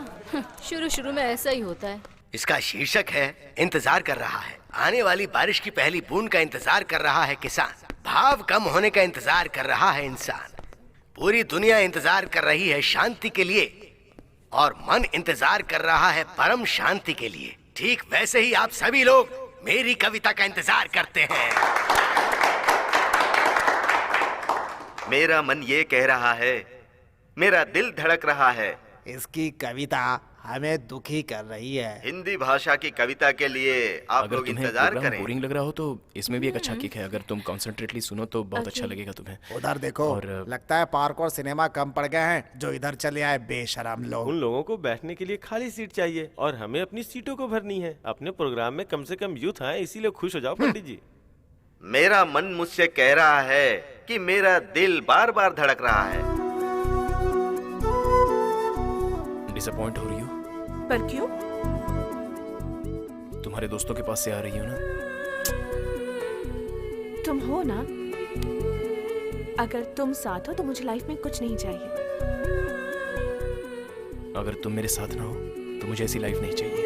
शुरू शुरू में ऐसा ही होता है। इसका शीर्षक है इंतजार कर रहा है। आने वाली बारिश की पहली बूंद का इंतजार कर रहा है किसान, भाव कम होने का इंतजार कर रहा है इंसान, पूरी दुनिया इंतजार कर रही है शांति के लिए और मन इंतजार कर रहा है परम शांति के लिए। ठीक वैसे ही आप सभी लोग मेरी कविता का इंतजार करते हैं। मेरा मन ये कह रहा है, मेरा दिल धड़क रहा है। इसकी कविता हमें दुखी कर रही है। हिंदी भाषा की कविता के लिए आप अगर लोग तुम्हें इंतजार प्रोग्राम करें। बोरिंग लग रहा हो तो इसमें भी एक अच्छा किक है। अगर तुम कॉन्सेंट्रेटली सुनो तो बहुत अच्छा लगेगा तुम्हें। उधर देखो, और लगता है पार्क और सिनेमा कम पड़ गए हैं, जो इधर चले आए बेशरम लोग। उन लोगों को बैठने के लिए खाली सीट चाहिए और हमें अपनी सीटों को भरनी है। अपने प्रोग्राम में कम से कम यूथ आए, इसीलिए खुश हो जाओ पंडित जी। मेरा मन मुझसे कह रहा है कि मेरा दिल बार बार धड़क रहा है। डिसअपॉइंट हो रही हो? पर क्यों? तुम्हारे दोस्तों के पास से आ रही हो ना? तुम हो ना। अगर तुम साथ हो तो मुझे लाइफ में कुछ नहीं चाहिए। अगर तुम मेरे साथ ना हो तो मुझे ऐसी लाइफ नहीं चाहिए।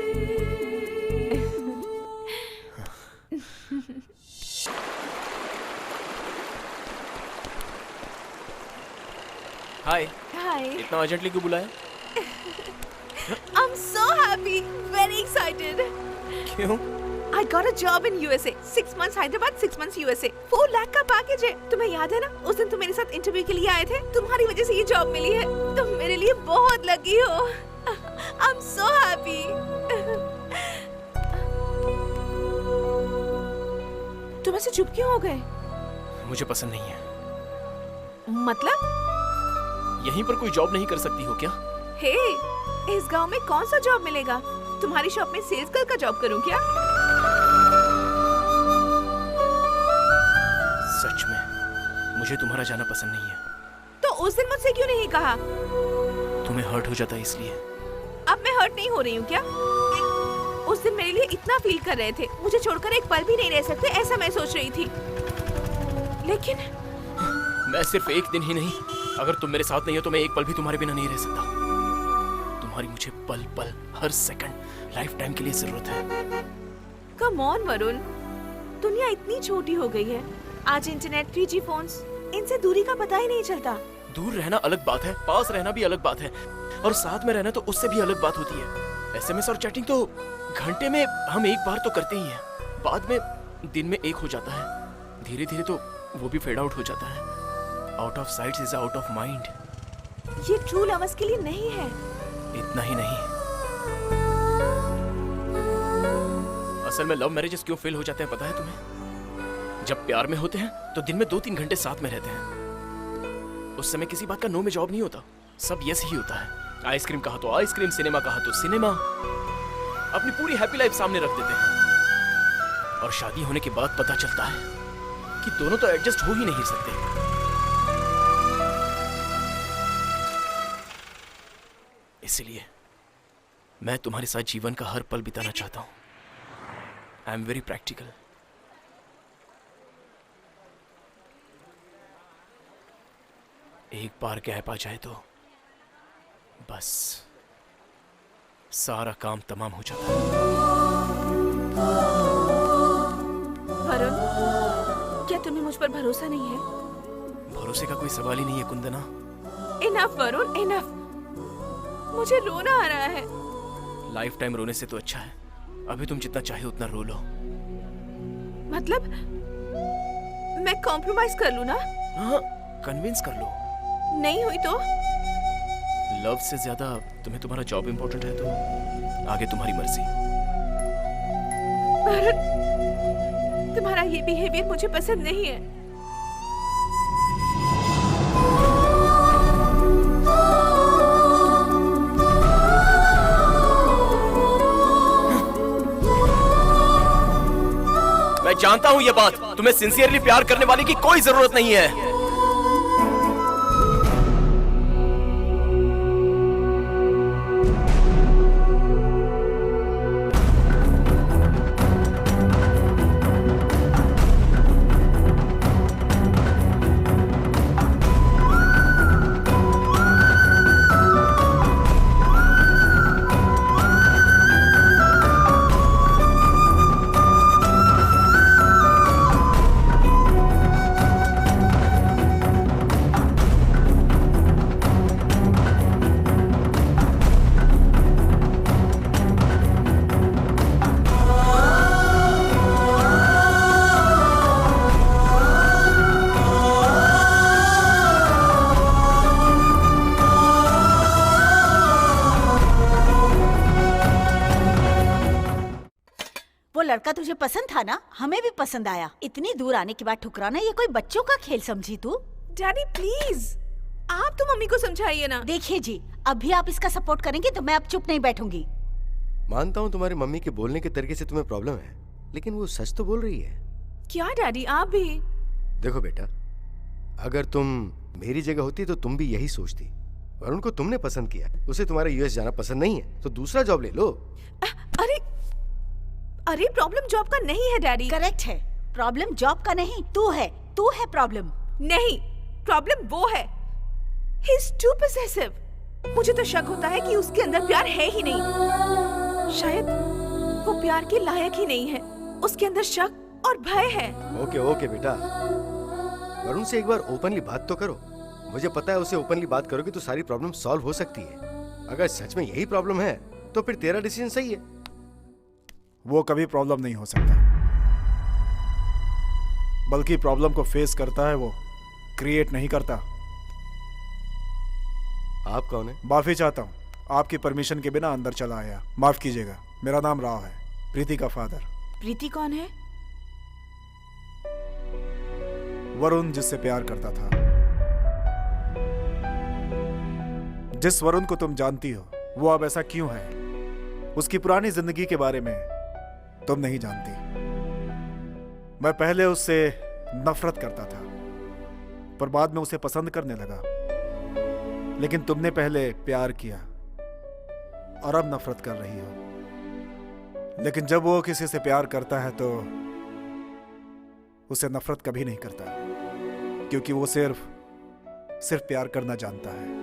हाय, हाय। इतना अर्जेंटली क्यों बुलाया? I'm so happy, very excited. क्यों? I got a job in USA. 6 months Hyderabad, 6 months USA. 4 lakh का पैकेज है। तुम्हें याद है ना, उस दिन तुम मेरे साथ इंटरव्यू के लिए आए थे। तुम्हारी वजह से ये जॉब मिली है। तुम मेरे लिए बहुत लकी हो। I'm so happy. तुम ऐसे चुप क्यों हो गए? मुझे पसंद नहीं है। मतलब? यहीं पर कोई जॉब नहीं कर सकती हो क्या? हे, इस गांव में कौन सा जॉब मिलेगा? तुम्हारी शॉप में सेल्स गर्ल का जॉब करूं क्या? सच में मुझे तुम्हारा जाना पसंद नहीं है। तो उस दिन मुझसे क्यों नहीं कहा? तुम्हें हर्ट हो जाता है इसलिए। अब मैं हर्ट नहीं हो रही हूँ क्या? उस दिन मेरे लिए इतना फील कर रहे थे, मुझे छोड़कर एक पल भी नहीं रह सकते, ऐसा मैं सोच रही थी। लेकिन मैं सिर्फ एक दिन ही नहीं, अगर तुम मेरे साथ नहीं हो तो मैं एक पल भी तुम्हारे बिना नहीं रह सकता। तुम्हारी मुझे पल पल, हर सेकंड, लाइफ टाइम के लिए जरूरत है। कम ऑन वरुण, दुनिया इतनी छोटी हो गई है। आज इंटरनेट, 3G फोन्स, इनसे दूरी का पता ही नहीं चलता। दूर रहना अलग बात है, पास रहना भी अलग बात है, और साथ में रहना तो उससे भी अलग बात होती है। SMS और चैटिंग तो घंटे में हम एक बार तो करते ही हैं, बाद में दिन में एक हो जाता है, धीरे धीरे तो वो भी फेड आउट हो जाता है। Out of site is out of mind. ये ट्रू लवर्स के लिए नहीं है। इतना ही नहीं, असल में लव मैरिजेस क्यों फेल हो जाते हैं पता है तुम्हें? जब प्यार में होते हैं तो दिन में 2-3 घंटे साथ में रहते हैं, उस समय किसी बात का नो में जवाब नहीं होता, सब यस ही होता है। आइसक्रीम कहा तो आइसक्रीम, सिनेमा कहा तो सिनेमा, अपनी पूरी हैप्पी लाइफ सामने रख देते हैं। और शादी होने के बाद पता चलता है कि दोनों तो एडजस्ट हो ही नहीं सकते। इसलिए मैं तुम्हारे साथ जीवन का हर पल बिताना चाहता हूं। I am very practical. एक बार गैप आ जाए तो बस सारा काम तमाम हो जाता है। वरुण, क्या तुम्हें मुझ पर भरोसा नहीं है? भरोसे का कोई सवाल ही नहीं है कुंदना। Enough Varun, enough. मुझे रोना आ रहा है। लाइफ टाइम रोने से तो अच्छा है अभी तुम जितना चाहे उतना रो लो। मतलब मैं कॉम्प्रोमाइज कर लूं ना? हाँ, कन्विंस कर लो। नहीं हुई तो? लव से ज्यादा तुम्हें तुम्हारा जॉब इंपॉर्टेंट है तो आगे तुम्हारी मर्जी। वरुण, तुम्हारा ये बिहेवियर मुझे पसंद नहीं है। मैं जानता हूं ये बात, तुम्हें सिंसियरली प्यार करने वाले की कोई जरूरत नहीं है। लड़का तुझे पसंद था ना, हमें भी पसंद आया। इतनी दूर आने के बाद ठुकराना ये कोई बच्चों का खेल समझी तू? डैडी प्लीज, आप तो मम्मी को समझाइए ना। देखिए जी, अब भी आप इसका सपोर्ट करेंगे तो मैं अब चुप नहीं बैठूंगी। मानता हूँ तुम्हारी मम्मी के बोलने के तरीके से तुम्हें प्रॉब्लम है, लेकिन वो सच तो बोल रही है। क्या डैडी, आप भी? देखो बेटा, अगर तुम मेरी जगह होती तो तुम भी यही सोचती। वरुण को तुमने पसंद किया, उसे तुम्हारा यूएस जाना पसंद नहीं है, तो दूसरा जॉब ले लो। अरे अरे, प्रॉब्लम जॉब का नहीं है डैडी। करेक्ट है, प्रॉब्लम जॉब का नहीं, तू है प्रॉब्लम। नहीं, प्रॉब्लम वो है। He is too possessive। मुझे तो शक होता है कि उसके अंदर प्यार है ही नहीं। शायद वो प्यार के लायक ही नहीं है। उसके अंदर शक और भय है। ओके ओके बेटा, वरुण से एक बार ओपनली बात तो करो। मुझे पता है उसे ओपनली बात करोगे तो सारी प्रॉब्लम सॉल्व हो सकती है। अगर सच में यही प्रॉब्लम है तो फिर तेरा डिसीजन सही है। वो कभी प्रॉब्लम नहीं हो सकता, बल्कि प्रॉब्लम को फेस करता है, वो क्रिएट नहीं करता। आप कौन है? माफी चाहता हूँ, आपकी परमिशन के बिना अंदर चला आया। माफ कीजिएगा, मेरा नाम राव है, प्रीति का फादर। प्रीति कौन है? वरुण जिससे प्यार करता था। जिस वरुण को तुम जानती हो वो अब ऐसा क्यों है, उसकी पुरानी जिंदगी के बारे में तुम नहीं जानती। मैं पहले उससे नफरत करता था, पर बाद में उसे पसंद करने लगा। लेकिन तुमने पहले प्यार किया और अब नफरत कर रही हो। लेकिन जब वो किसी से प्यार करता है तो उसे नफरत कभी नहीं करता, क्योंकि वो सिर्फ प्यार करना जानता है।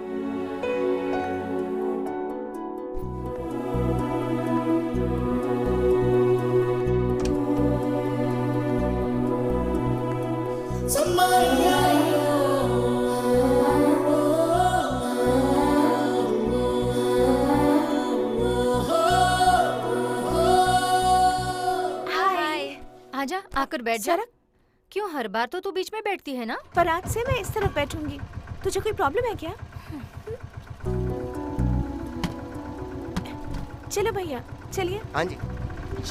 आजा, आकर बैठ जा। क्यों हर बार तो तू बीच में बैठती है ना? पर आज से मैं इस तरफ बैठूंगी। तुझे कोई प्रॉब्लम है क्या? चलो भैया, चलिए। हाँ जी।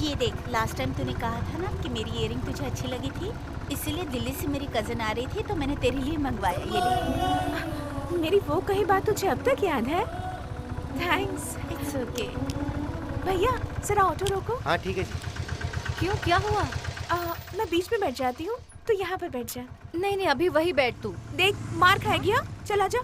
ये देख, लास्ट टाइम तूने कहा था ना कि मेरी इयरिंग तुझे अच्छी लगी थी, इसीलिए दिल्ली से मेरी कजन आ रही थी तो मैंने तेरे लिए मंगवाया। ये ले। मेरी वो कही बात तुझे अब तक याद है? थैंक्स। It's okay. भैया जरा ऑटो रोको। हाँ ठीक है जी। क्यों, क्या हुआ? मैं बीच में बैठ जाती हूँ, तो यहाँ पर बैठ जा। नहीं नहीं, अभी वही बैठ तू। देख, मार खाएगी। हाँ, चला जा।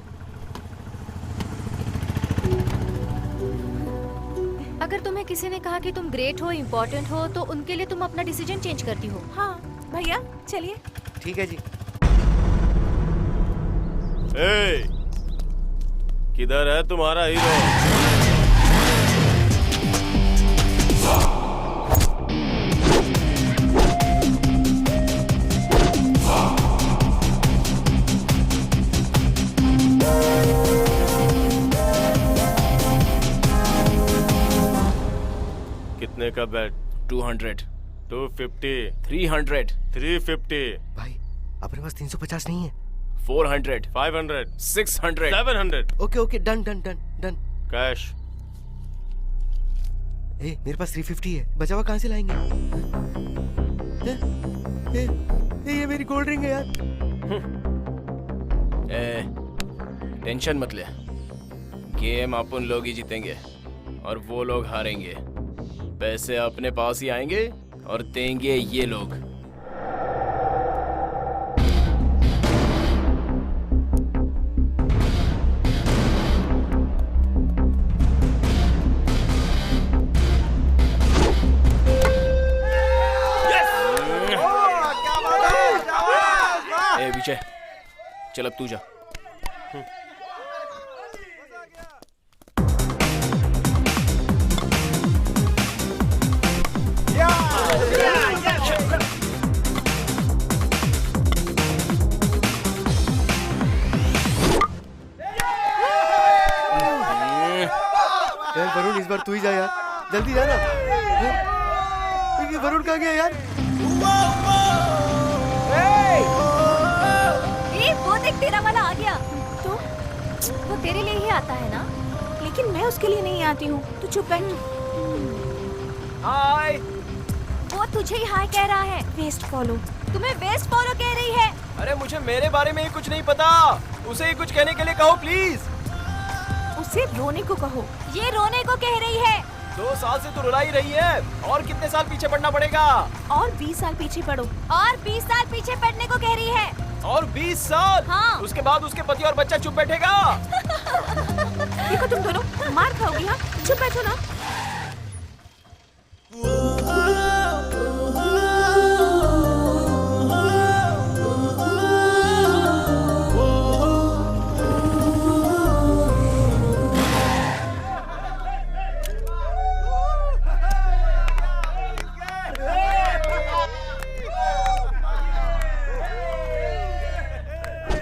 अगर तुम्हें किसी ने कहा कि तुम ग्रेट हो, इम्पोर्टेंट हो, तो उनके लिए तुम अपना डिसीजन चेंज करती हो। हाँ भैया, चलिए। ठीक है जी। ए, किधर है तुम्हारा हीरो? कितने का बेट? 200, 250, 300, 350, भाई अपने पास 350 नहीं है। 400, 500, 600, 700। Okay okay, done done done done. Cash. मेरे पास 350 है, बचा हुआ कहाँ से लाएंगे? ये मेरी कोल्ड ड्रिंक है यार। टेंशन मत ले, गेम अपन लोग ही जीतेंगे और वो लोग हारेंगे। पैसे अपने पास ही आएंगे और देंगे ये लोग। विजय, चल अब तू जा। वरुण, इस बार तू ही जा यार, जल्दी जा ना। वरुण कहाँ गया यार? वो देख, तेरा वाला आ गया। तो वो तेरे लिए ही आता है ना? लेकिन मैं उसके लिए नहीं आती हूँ। तू चुप बैठ। हाय। वो तुझे ही हाय कह रहा है। West follow. तुम्हें वेस्ट फॉलो कह रही है। अरे मुझे मेरे बारे में ही कुछ नहीं पता, उसे ही कुछ कहने के लिए कहो प्लीज। उसे रोने को कहो। ये रोने को कह रही है। 2 साल से तो रुला ही रही है, और कितने साल पीछे पड़ना पड़ेगा? और 20 साल पीछे पड़ो। और 20 साल पीछे पड़ने को कह रही है। और 20 साल? हाँ। उसके बाद उसके पति और बच्चा चुप बैठेगा? देखो तुम दोनों मार खाओगी। हाँ चुप बैठो ना।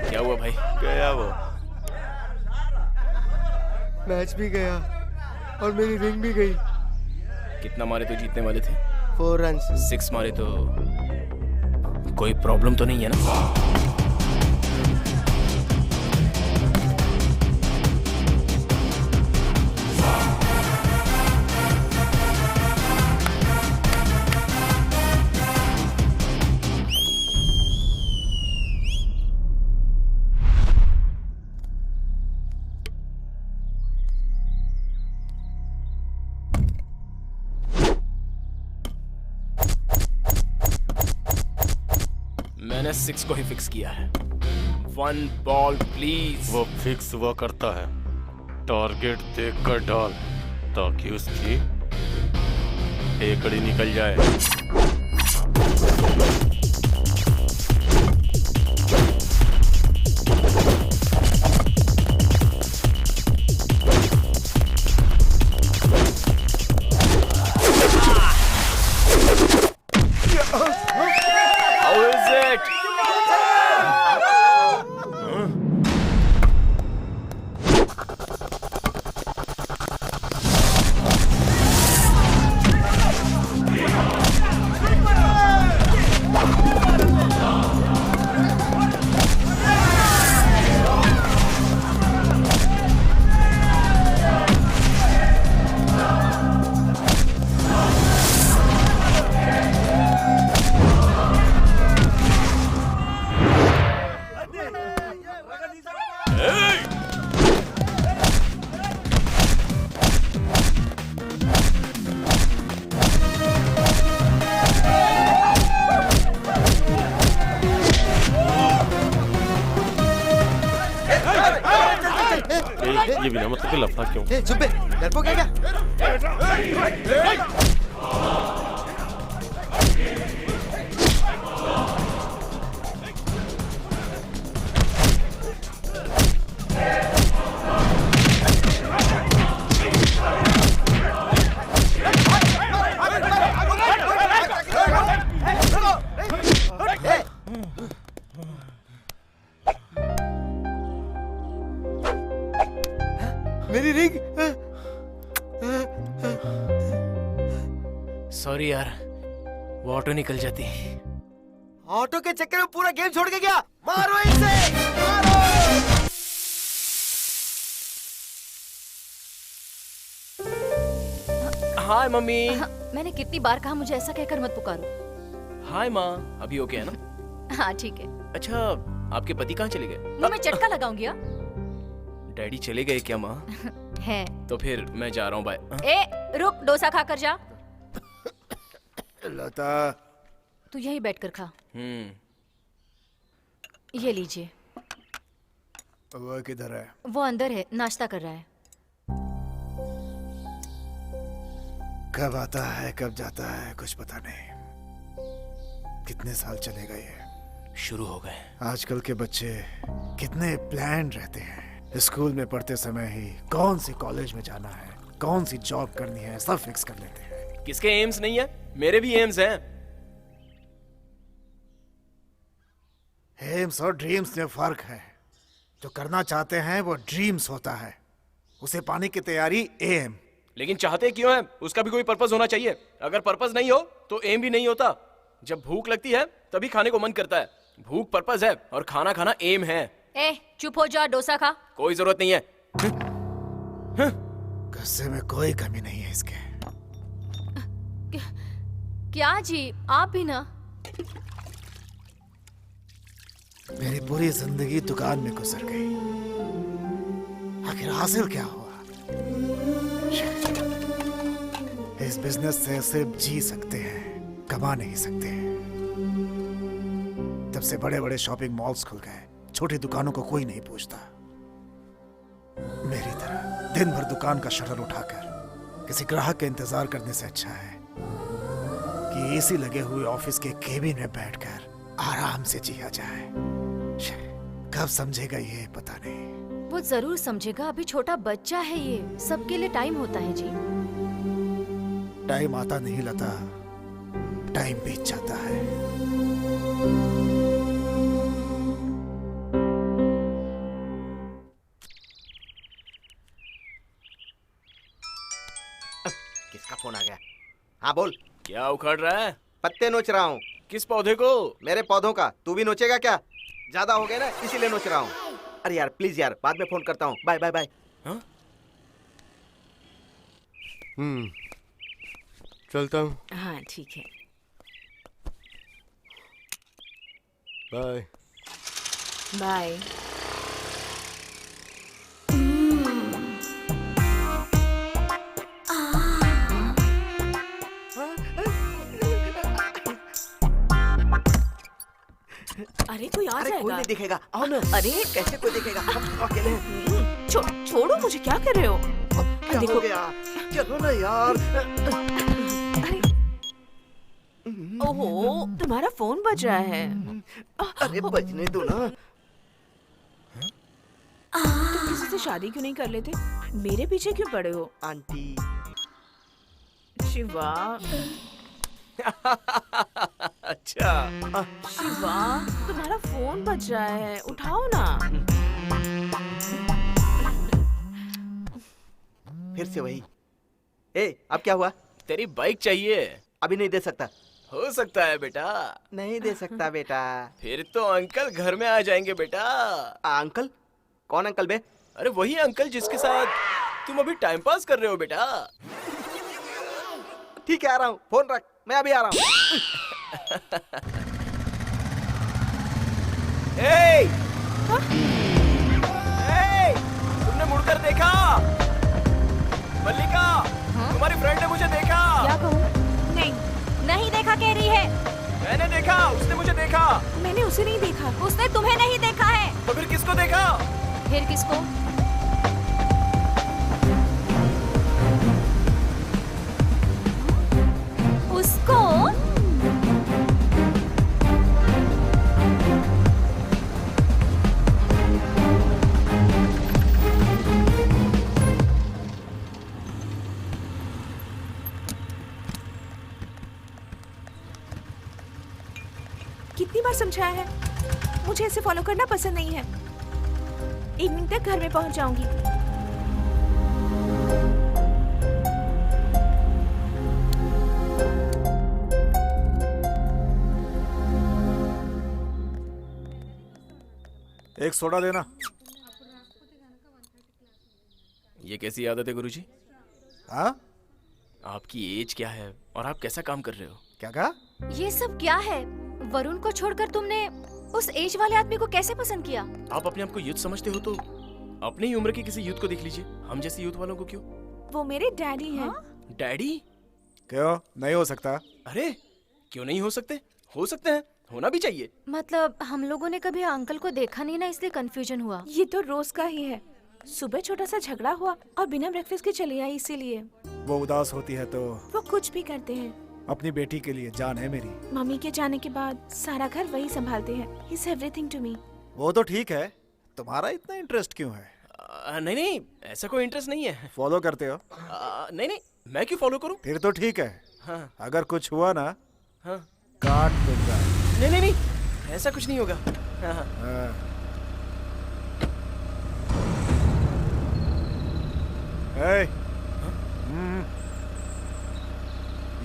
क्या हुआ भाई? गया वो। मैच भी गया और मेरी रिंग भी गई। कितना मारे तो जीतने वाले थे? 4 रन। 6 मारे तो कोई प्रॉब्लम तो नहीं है ना? मैंने 6 को ही फिक्स किया है। 1 बॉल प्लीज। वो फिक्स हुआ करता है, टारगेट देख कर डाल ताकि उसकी एकड़ी निकल जाए। How is it? ये बिना मतलब के लफड़ा क्यों? चुप बे, डरपोक है क्या? मेरी रिंग। सॉरी यार, वो ऑटो निकल जाती। ऑटो के चक्कर में पूरा गेम छोड़ के गया। मारो इसे, मारो। हाय मम्मी। मैंने कितनी बार कहा मुझे ऐसा कहकर मत पुकारो। हाय माँ, अभी ओके है ना? हाँ ठीक है। अच्छा, आपके पति कहाँ चले गए? मुंह में चटका लगाऊंगी। डैडी चले गए क्या माँ? है। तो फिर मैं जा रहा हूँ, बाय। ए रुक, डोसा खाकर जा। लता, तू यहीं बैठकर खा। ये लीजिए। वो किधर है? वो अंदर है, नाश्ता कर रहा है। कब आता है कब जाता है कुछ पता नहीं। कितने साल चलेगा ये? शुरू हो गए। आजकल के बच्चे कितने प्लान रहते हैं। स्कूल में पढ़ते समय ही कौन सी कॉलेज में जाना है, कौन सी जॉब करनी है, सब फिक्स कर लेते हैं। किसके एम्स नहीं है? मेरे भी एम्स हैं। एम्स और ड्रीम्स में फर्क है। जो करना चाहते हैं वो ड्रीम्स होता है, उसे पाने की तैयारी एम। लेकिन चाहते क्यों हैं? उसका भी कोई पर्पस होना चाहिए। अगर पर्पस नहीं हो तो एम भी नहीं होता। जब भूख लगती है तभी खाने को मन करता है। भूख पर्पस है और खाना खाना एम है। ए चुप हो जा, डोसा खा। कोई जरूरत नहीं है। गुस्से में कोई कमी नहीं है इसके। क्या जी, आप भी ना। मेरी पूरी जिंदगी दुकान में गुजर गई, आखिर हासिल क्या हुआ? इस बिजनेस से सिर्फ जी सकते हैं, कमा नहीं सकते। तब से बड़े बड़े शॉपिंग मॉल्स खुल गए, छोटी दुकानों को कोई नहीं पूछता। मेरी तरह दिन भर दुकान का शटर उठाकर किसी ग्राहक के इंतजार करने से अच्छा है कि एसी लगे हुए ऑफिस के केबिन में बैठकर आराम से जिया जाए। कब समझेगा ये पता नहीं। वो जरूर समझेगा, अभी छोटा बच्चा है ये, सबके लिए टाइम होता है जी। टाइम आता नहीं लता, टाइम बीत जाता है। किसका फोन आ गया? हाँ बोल। क्या उखाड़ रहा है? पत्ते नोच रहा हूँ। किस पौधे को? मेरे पौधों का। तू भी नोचेगा क्या? ज्यादा हो गया ना, इसीलिए नोच रहा हूँ। अरे यार प्लीज यार, बाद में फोन करता हूँ। Bye bye bye. हाँ? चलता हूँ। हाँ ठीक है। बाय। बाय। अरे कोई आ अरे कोई जाएगा। नहीं दिखेगा, आओ ना। अरे कैसे कोई दिखेगा? हम तो अकेले हैं। छोड़ो मुझे, क्या कर रहे हो? क्या देखो। हो गया? चलो ना यार। अरे ओहो, तुम्हारा फोन बज रहा है। अरे बजने दो ना। तुम किसी से शादी क्यों नहीं कर लेते? मेरे पीछे क्यों पड़े हो? आंटी शिवा, अच्छा, शिवा, तुम्हारा फोन बज रहा है, उठाओ ना। फिर से वही। ए, अब क्या हुआ? तेरी बाइक चाहिए? अभी नहीं दे सकता। हो सकता है बेटा। नहीं दे सकता बेटा। फिर तो अंकल घर में आ जाएंगे बेटा। अंकल? कौन अंकल बे? अरे वही अंकल जिसके साथ तुम अभी टाइम पास कर रहे हो बेटा। ठीक है, आ रहा हूँ। फोन रख, मैं अभी आ रहा हूँ। ए! ए! तुमने मुड़कर देखा? मल्लिका, तुम्हारी फ्रेंड ने मुझे देखा। क्या कहूँ? नहीं, नहीं देखा कह रही है। मैंने देखा, उसने मुझे देखा। मैंने उसे नहीं देखा। उसने तुम्हें नहीं देखा है। तो फिर किसको देखा? फिर किसको? उसको। कितनी बार समझाया है, मुझे ऐसे फॉलो करना पसंद नहीं है। इवनिंग तक घर में पहुंच जाऊंगी। एक सोडा देना। ये कैसी आदत है गुरुजी? हाँ? आपकी एज क्या है और आप कैसा काम कर रहे हो? क्या कहा? ये सब क्या है? वरुण को छोड़कर तुमने उस एज वाले आदमी को कैसे पसंद किया? आप अपने आप को यूथ समझते हो तो अपनी ही उम्र के किसी यूथ को देख लीजिए। हम जैसे यूथ वालों को क्यों? वो मेरे डैडी हैं। डैडी? क्यों नहीं हो सकता? अरे क्यों नहीं हो सकते? हो सकते हैं, होना भी चाहिए। मतलब हम लोगों ने कभी अंकल को देखा नहीं ना, इसलिए कंफ्यूजन हुआ। ये तो रोज का ही है। सुबह छोटा सा झगड़ा हुआ और बिना ब्रेकफास्ट के चली आई, इसीलिए। वो उदास होती है तो वो कुछ भी करते हैं। अपनी बेटी के लिए जान है मेरी। मम्मी के जाने के बाद सारा घर वही संभालते हैं। He's everything to me। वो तो ठीक है, तुम्हारा इतना इंटरेस्ट क्यों है? नहीं नहीं, ऐसा कोई इंटरेस्ट नहीं है। फॉलो करते हो? नहीं नहीं, मैं क्यों फॉलो करूं? फिर तो ठीक है। हाँ अगर कुछ हुआ ना, हाँ। काट दूंगा। नहीं नहीं नहीं, ऐसा कुछ नहीं होगा। हाँ हाँ। हाँ। ए,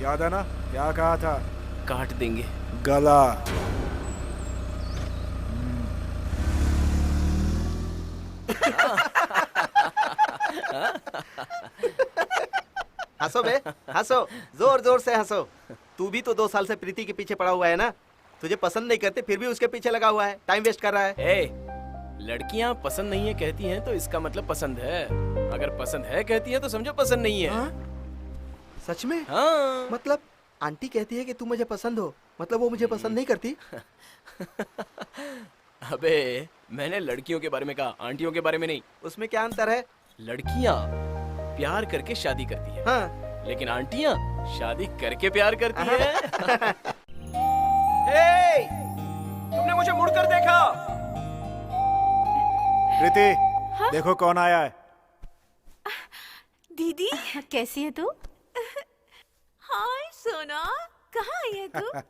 याद है ना क्या कहा था? काट देंगे। गला। हंसो बे, हंसो, जोर जोर से हंसो। तू भी तो 2 साल से प्रीति के पीछे पड़ा हुआ है ना। तुझे पसंद नहीं करते फिर भी उसके पीछे लगा हुआ है, टाइम वेस्ट कर रहा है। ए, लड़कियां पसंद नहीं है कहती हैं तो इसका मतलब पसंद है। अगर पसंद है कहती है तो समझो पसंद नहीं है। हाँ? सच में? हाँ। मतलब आंटी कहती है कि तू मुझे पसंद हो, मतलब वो मुझे पसंद नहीं करती? अबे मैंने लड़कियों के बारे में कहा, आंटियों के बारे में नहीं। उसमें क्या अंतर है? लड़कियां प्यार करके शादी करती है, हाँ। लेकिन आंटियां शादी करके प्यार करती है। हे, तुमने मुझे मुड़कर देखा। प्रीति, देखो कौन आया है। दीदी। कैसी है तू? हाय सोना, कहाँ आई है तू?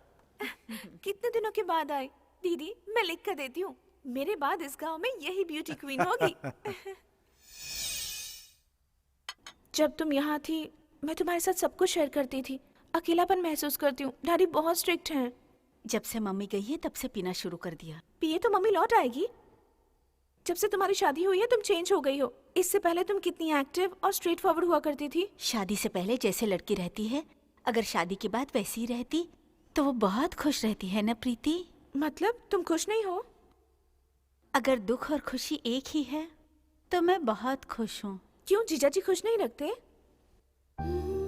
कितने दिनों के बाद आई? दीदी मैं लिख कर देती हूँ, मेरे बाद इस गांव में यही ब्यूटी क्वीन होगी। जब तुम यहाँ थी मैं तुम्हारे साथ सब कुछ शेयर करती थी। अकेलापन महसूस करती हूँ, डैडी बहुत स्ट्रिक्ट हैं। जब से मम्मी गई है तब से पीना शुरू कर दिया। पिए तो मम्मी लौट आएगी। जब से तुम्हारी शादी हुई है तुम चेंज हो गई हो। इससे पहले तुम कितनी एक्टिव और स्ट्रेट फॉरवर्ड हुआ करती थी। शादी से पहले जैसे लड़की रहती है, अगर शादी के बाद वैसी ही रहती तो वो बहुत खुश रहती है ना प्रीति? मतलब तुम खुश नहीं हो? अगर दुख और खुशी एक ही है तो मैं बहुत खुश हूँ। क्यों जीजा जी खुश नहीं लगते?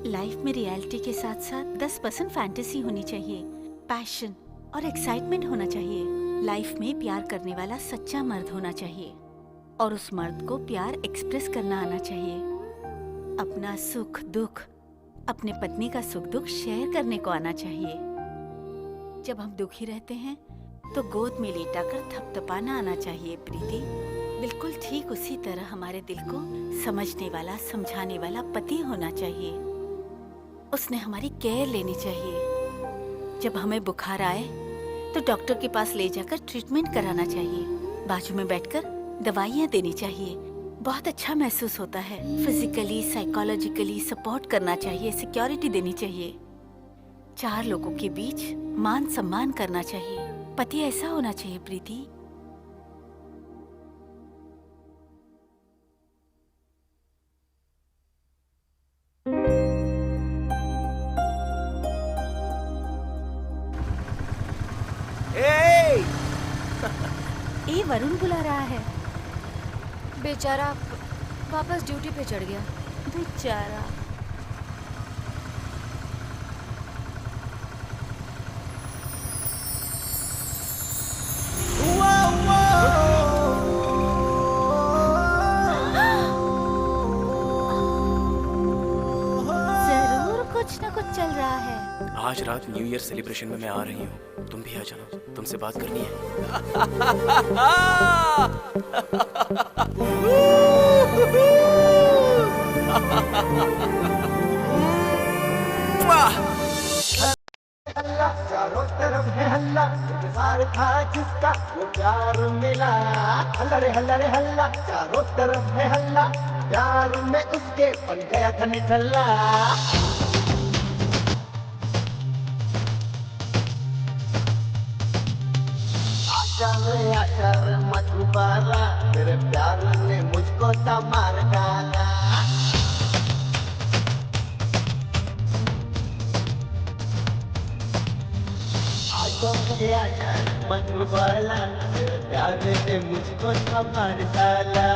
लाइफ में रियलिटी के साथ साथ 10% फैंटेसी होनी चाहिए, पैशन और एक्साइटमेंट होना चाहिए। लाइफ में प्यार करने वाला सच्चा मर्द होना चाहिए और उस मर्द को प्यार एक्सप्रेस करना आना चाहिए। अपना सुख दुख, अपने पत्नी का सुख दुख शेयर करने को आना चाहिए। जब हम दुखी रहते हैं तो गोद में लेटाकर थपथपाना आना चाहिए प्रीति। बिल्कुल ठीक उसी तरह हमारे दिल को समझने वाला, समझाने वाला पति होना चाहिए। उसने हमारी केयर लेनी चाहिए। जब हमें बुखार आए तो डॉक्टर के पास ले जाकर ट्रीटमेंट कराना चाहिए। बाजू में बैठकर दवाइयाँ देनी चाहिए। बहुत अच्छा महसूस होता है। फिजिकली साइकोलॉजिकली सपोर्ट करना चाहिए, सिक्योरिटी देनी चाहिए। 4 लोगों के बीच मान सम्मान करना चाहिए। पति ऐसा होना चाहिए प्रीति। ए वरुण बुला रहा है। बेचारा वापस ड्यूटी पे चढ़ गया। बेचारा। जरूर कुछ न कुछ चल रहा है। आज रात न्यू ईयर सेलिब्रेशन में मैं आ रही हूँ, तुम भी आ जाना, तुमसे बात करनी है। चारों तरफ है हल्ला, इंतजार था जिसका वो प्यार मिला। हल्ला रे हल्ला रे हल्ला, चारों तरफ है हल्ला, प्यार में उसके बन गया था निठल्ला। आशा रे मधुबाला, तेरे प्यार ने मुझको संभाल डाला। मधुबाला, तेरे प्यार ने मुझको संभाल डाला।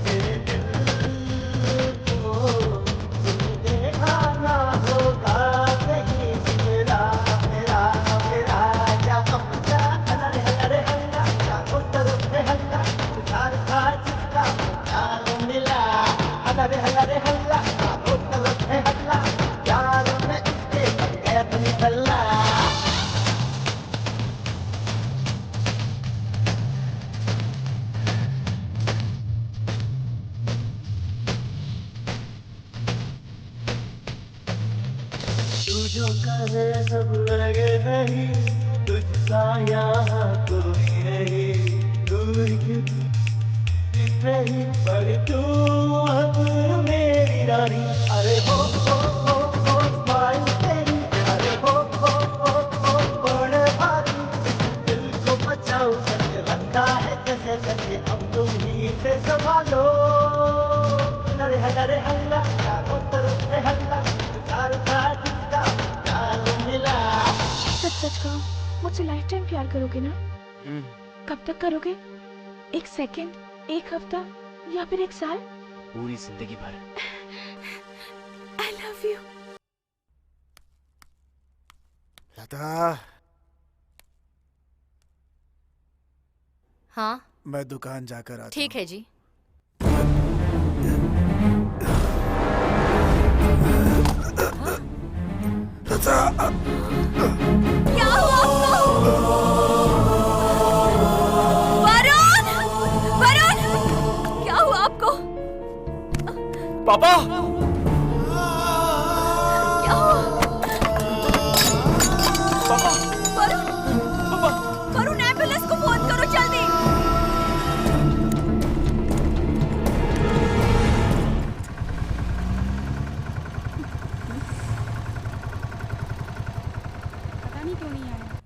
तेरे दिल को तुमने देखा ना होगा कहीं। मेरा मेरा मेरा जा अपना हल्ला रे हल्ला रे हल्ला, चारों तरफ है हल्ला, प्यार था जिसका वो प्यार मिला। हल्ला रे हल्ला रे हल्ला, चारों तरफ है हल्ला, प्यार में उसके बन गया था निठल्ला। तू जो करे सब लगे नहीं, तुझसा यहाँ कोई नहीं। तू नहीं पर तू अब मेरी रानी। अरे हो स्माइल तेरी, अरे हो बड़े भारी। दिल को बचाओ सच रखता है जैसे जैसे, अब तुम ही से संभालो। हल्ला रे हल्ला रे हल्ला, चारों तरफ से हल्ला। सच कहो, मुझसे लाइफ टाइम प्यार करोगे ना? कब तक करोगे? 1 सेकेंड, 1 हफ्ता या फिर 1 साल? पूरी जिंदगी भर। I love you. लता, हाँ मैं दुकान जाकर आता ठीक है जी। क्या हुआ आपको? वरुण! वरुण! क्या हुआ आपको? पापा! क्या हुआ? पापा! वरुण! पापा! वरुण, एम्बुलेंस को फोन करो जल्दी।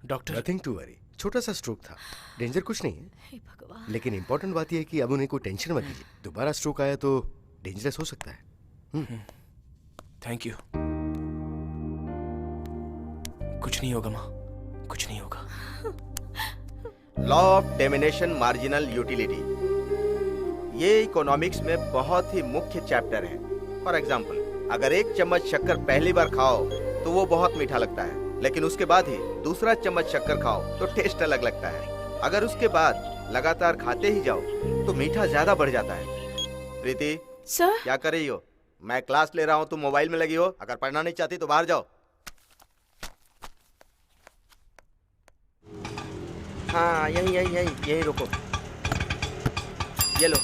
डॉक्टर, नथिंग टू वरी, छोटा सा स्ट्रोक था, डेंजर कुछ नहीं है। हे भगवान। लेकिन इंपॉर्टेंट बात यह है कि अब उन्हें कोई टेंशन मत लीजिए। दोबारा स्ट्रोक आया तो डेंजरस हो सकता है। Thank you. कुछ नहीं होगा माँ, कुछ नहीं होगा। Law of diminishing marginal utility, ये इकोनॉमिक्स में बहुत ही मुख्य चैप्टर है। फॉर एग्जाम्पल, अगर 1 चम्मच शक्कर पहली बार खाओ तो वो बहुत मीठा लगता है, लेकिन उसके बाद ही दूसरा चम्मच शक्कर खाओ तो टेस्ट अलग लगता है। अगर उसके बाद लगातार खाते ही जाओ तो मीठा ज्यादा बढ़ जाता है। प्रीति, सर, क्या कर रही हो? मैं क्लास ले रहा हूँ, तुम मोबाइल में लगी हो। अगर पढ़ना नहीं चाहती तो बाहर जाओ। हाँ, यही यही यही यही रुको। ये लो।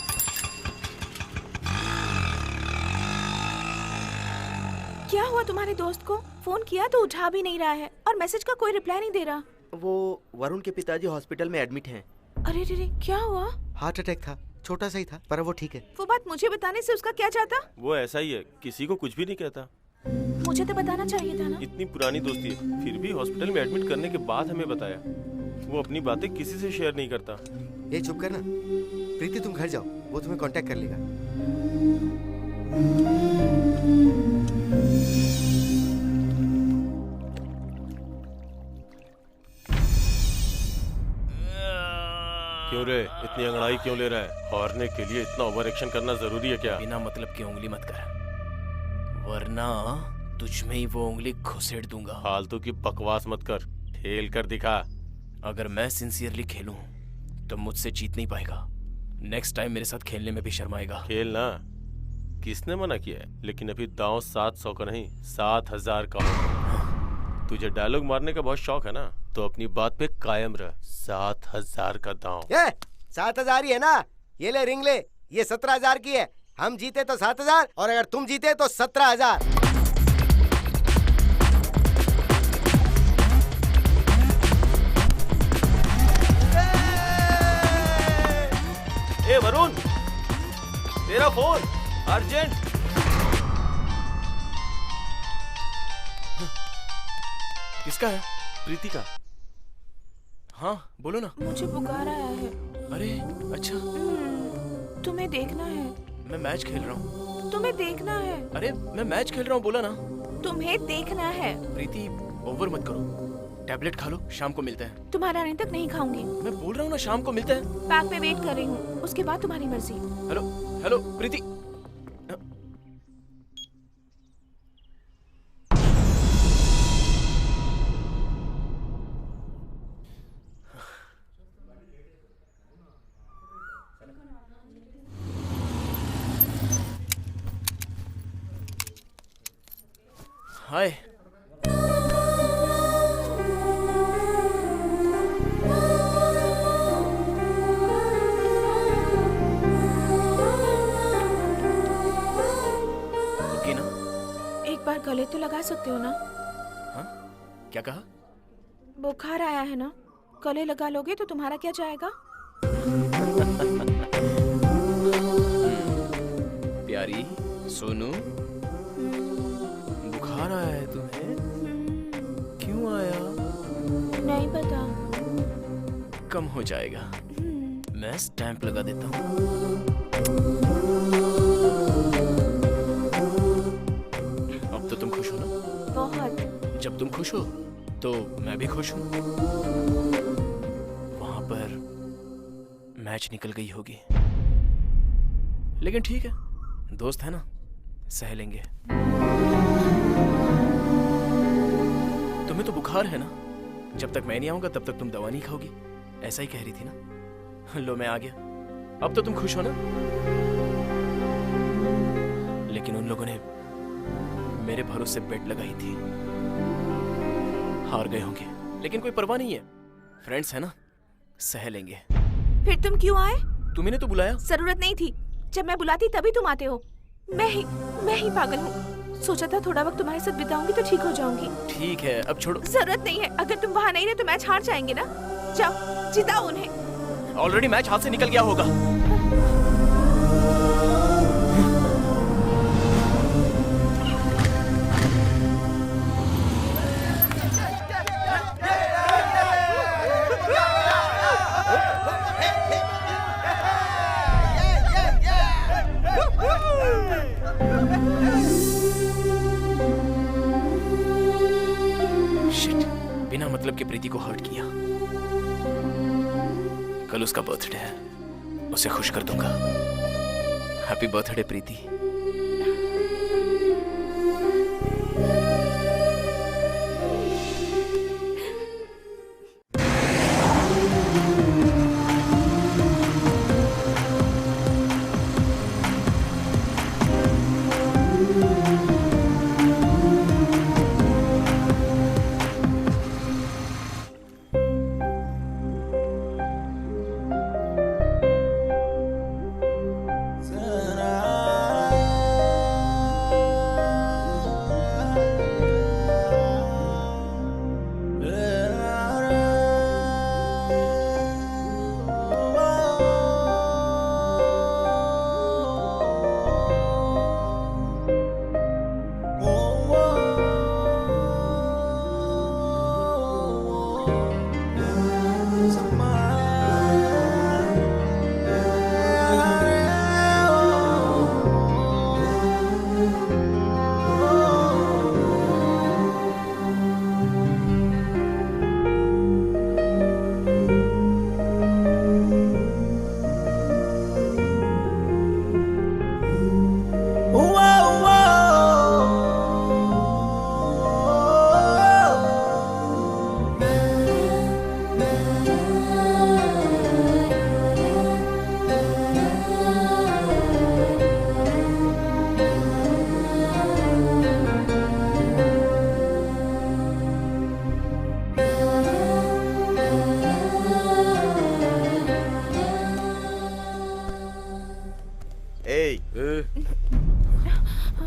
क्या हुआ तुम्हारे दोस्त को? फोन किया तो उठा भी नहीं रहा है और मैसेज का कोई रिप्लाई नहीं दे रहा। वो वरुण के पिताजी हॉस्पिटल में एडमिट हैं। अरे रे रे, क्या हुआ? हार्ट अटैक था, छोटा सा ही था, पर वो ठीक है। वो बात मुझे बताने से उसका क्या चाहता? वो ऐसा ही है, किसी को कुछ भी नहीं कहता। मुझे तो बताना चाहिए था ना। इतनी पुरानी दोस्ती है, फिर भी हॉस्पिटल में एडमिट करने के बाद हमें बताया। वो अपनी बातें किसी से शेयर नहीं करता। ये चुप करना। प्रीति, तुम घर जाओ, वो तुम्हें कांटेक्ट कर लेगा। क्यों रे, इतनी अंगड़ाई क्यों ले रहा है? हारने के लिए इतना ओवर एक्शन करना जरूरी है क्या? बिना मतलब की उंगली मत कर, वरना तुझ में ही वो उंगली घुसेड़ दूंगा। फालतू की बकवास मत कर, खेल कर दिखा। अगर मैं सिंसियरली खेलूं तो मुझसे जीत नहीं पाएगा। नेक्स्ट टाइम मेरे साथ खेलने में भी शर्माएगा। खेलना किसने मना किया है? लेकिन अभी दांव 700 का नहीं 7000 का होगा। तुझे डायलॉग मारने का बहुत शौक है ना, तो अपनी बात पे कायम रह। 7000 का दांव। ये 7000 ही है ना? ये ले रिंग ले, ये 17000 की है। हम जीते तो 7000 और अगर तुम जीते तो 17000। ए वरुण, तेरा फोन अर्जेंट। किसका है? प्रीति का। हाँ बोलो ना। मुझे बुखार आया है। अरे अच्छा, तुम्हें देखना है। मैं मैच खेल रहा हूँ। तुम्हें देखना है। अरे मैं मैच खेल रहा हूँ, बोला ना। तुम्हें देखना है। प्रीति ओवर मत करो, टैबलेट खा लो, शाम को मिलते हैं। तुम्हारे आने तक नहीं खाऊंगी। मैं बोल रहा हूँ ना, शाम को मिलते हैं। पार्क में वेट कर रही हूँ, उसके बाद तुम्हारी मर्जी। हेलो हेलो प्रीति। हाय। ओके ना? एक बार गले तो लगा सकते हो ना? हाँ? क्या कहा? बुखार आया है ना, गले लगा लोगे तो तुम्हारा क्या जाएगा? प्यारी सोनू, बुखार आया है तुम्हें? क्यों आया? नहीं पता। कम हो जाएगा, मैं स्टैंप लगा देता हूँ। अब तो तुम खुश हो ना? बहुत। जब तुम खुश हो तो मैं भी खुश हूं। वहां पर मैच निकल गई होगी, लेकिन ठीक है, दोस्त है ना, सह लेंगे। तुम्हें तो बुखार है ना, जब तक मैं नहीं आऊंगा तब तक तुम दवा नहीं खाओगी, ऐसा ही कह रही थी ना। लो मैं आ गया, अब तो तुम खुश हो ना। लेकिन उन लोगों ने मेरे भरोसे बेट लगाई थी, हार गए होंगे, लेकिन कोई परवाह नहीं है, फ्रेंड्स है ना, सह लेंगे। फिर तुम क्यों आए? तुम्हें तो बुलाया। जरूरत नहीं थी, जब मैं बुलाती तभी तुम आते हो। मैं ही पागल हूँ। सोचा था थोड़ा वक्त तुम्हारे साथ बिताऊंगी तो ठीक हो जाऊंगी। ठीक है, अब छोड़ो। जरूरत नहीं है, अगर तुम वहाँ नहीं रहे तो मैच हार जाएंगे ना। जाओ जिताओ उन्हें। ऑलरेडी मैच हाथ से निकल गया होगा। शिट, बिना मतलब के प्रीति को हर्ट किया। कल उसका बर्थडे है, उसे खुश कर दूंगा। हैप्पी बर्थडे प्रीति।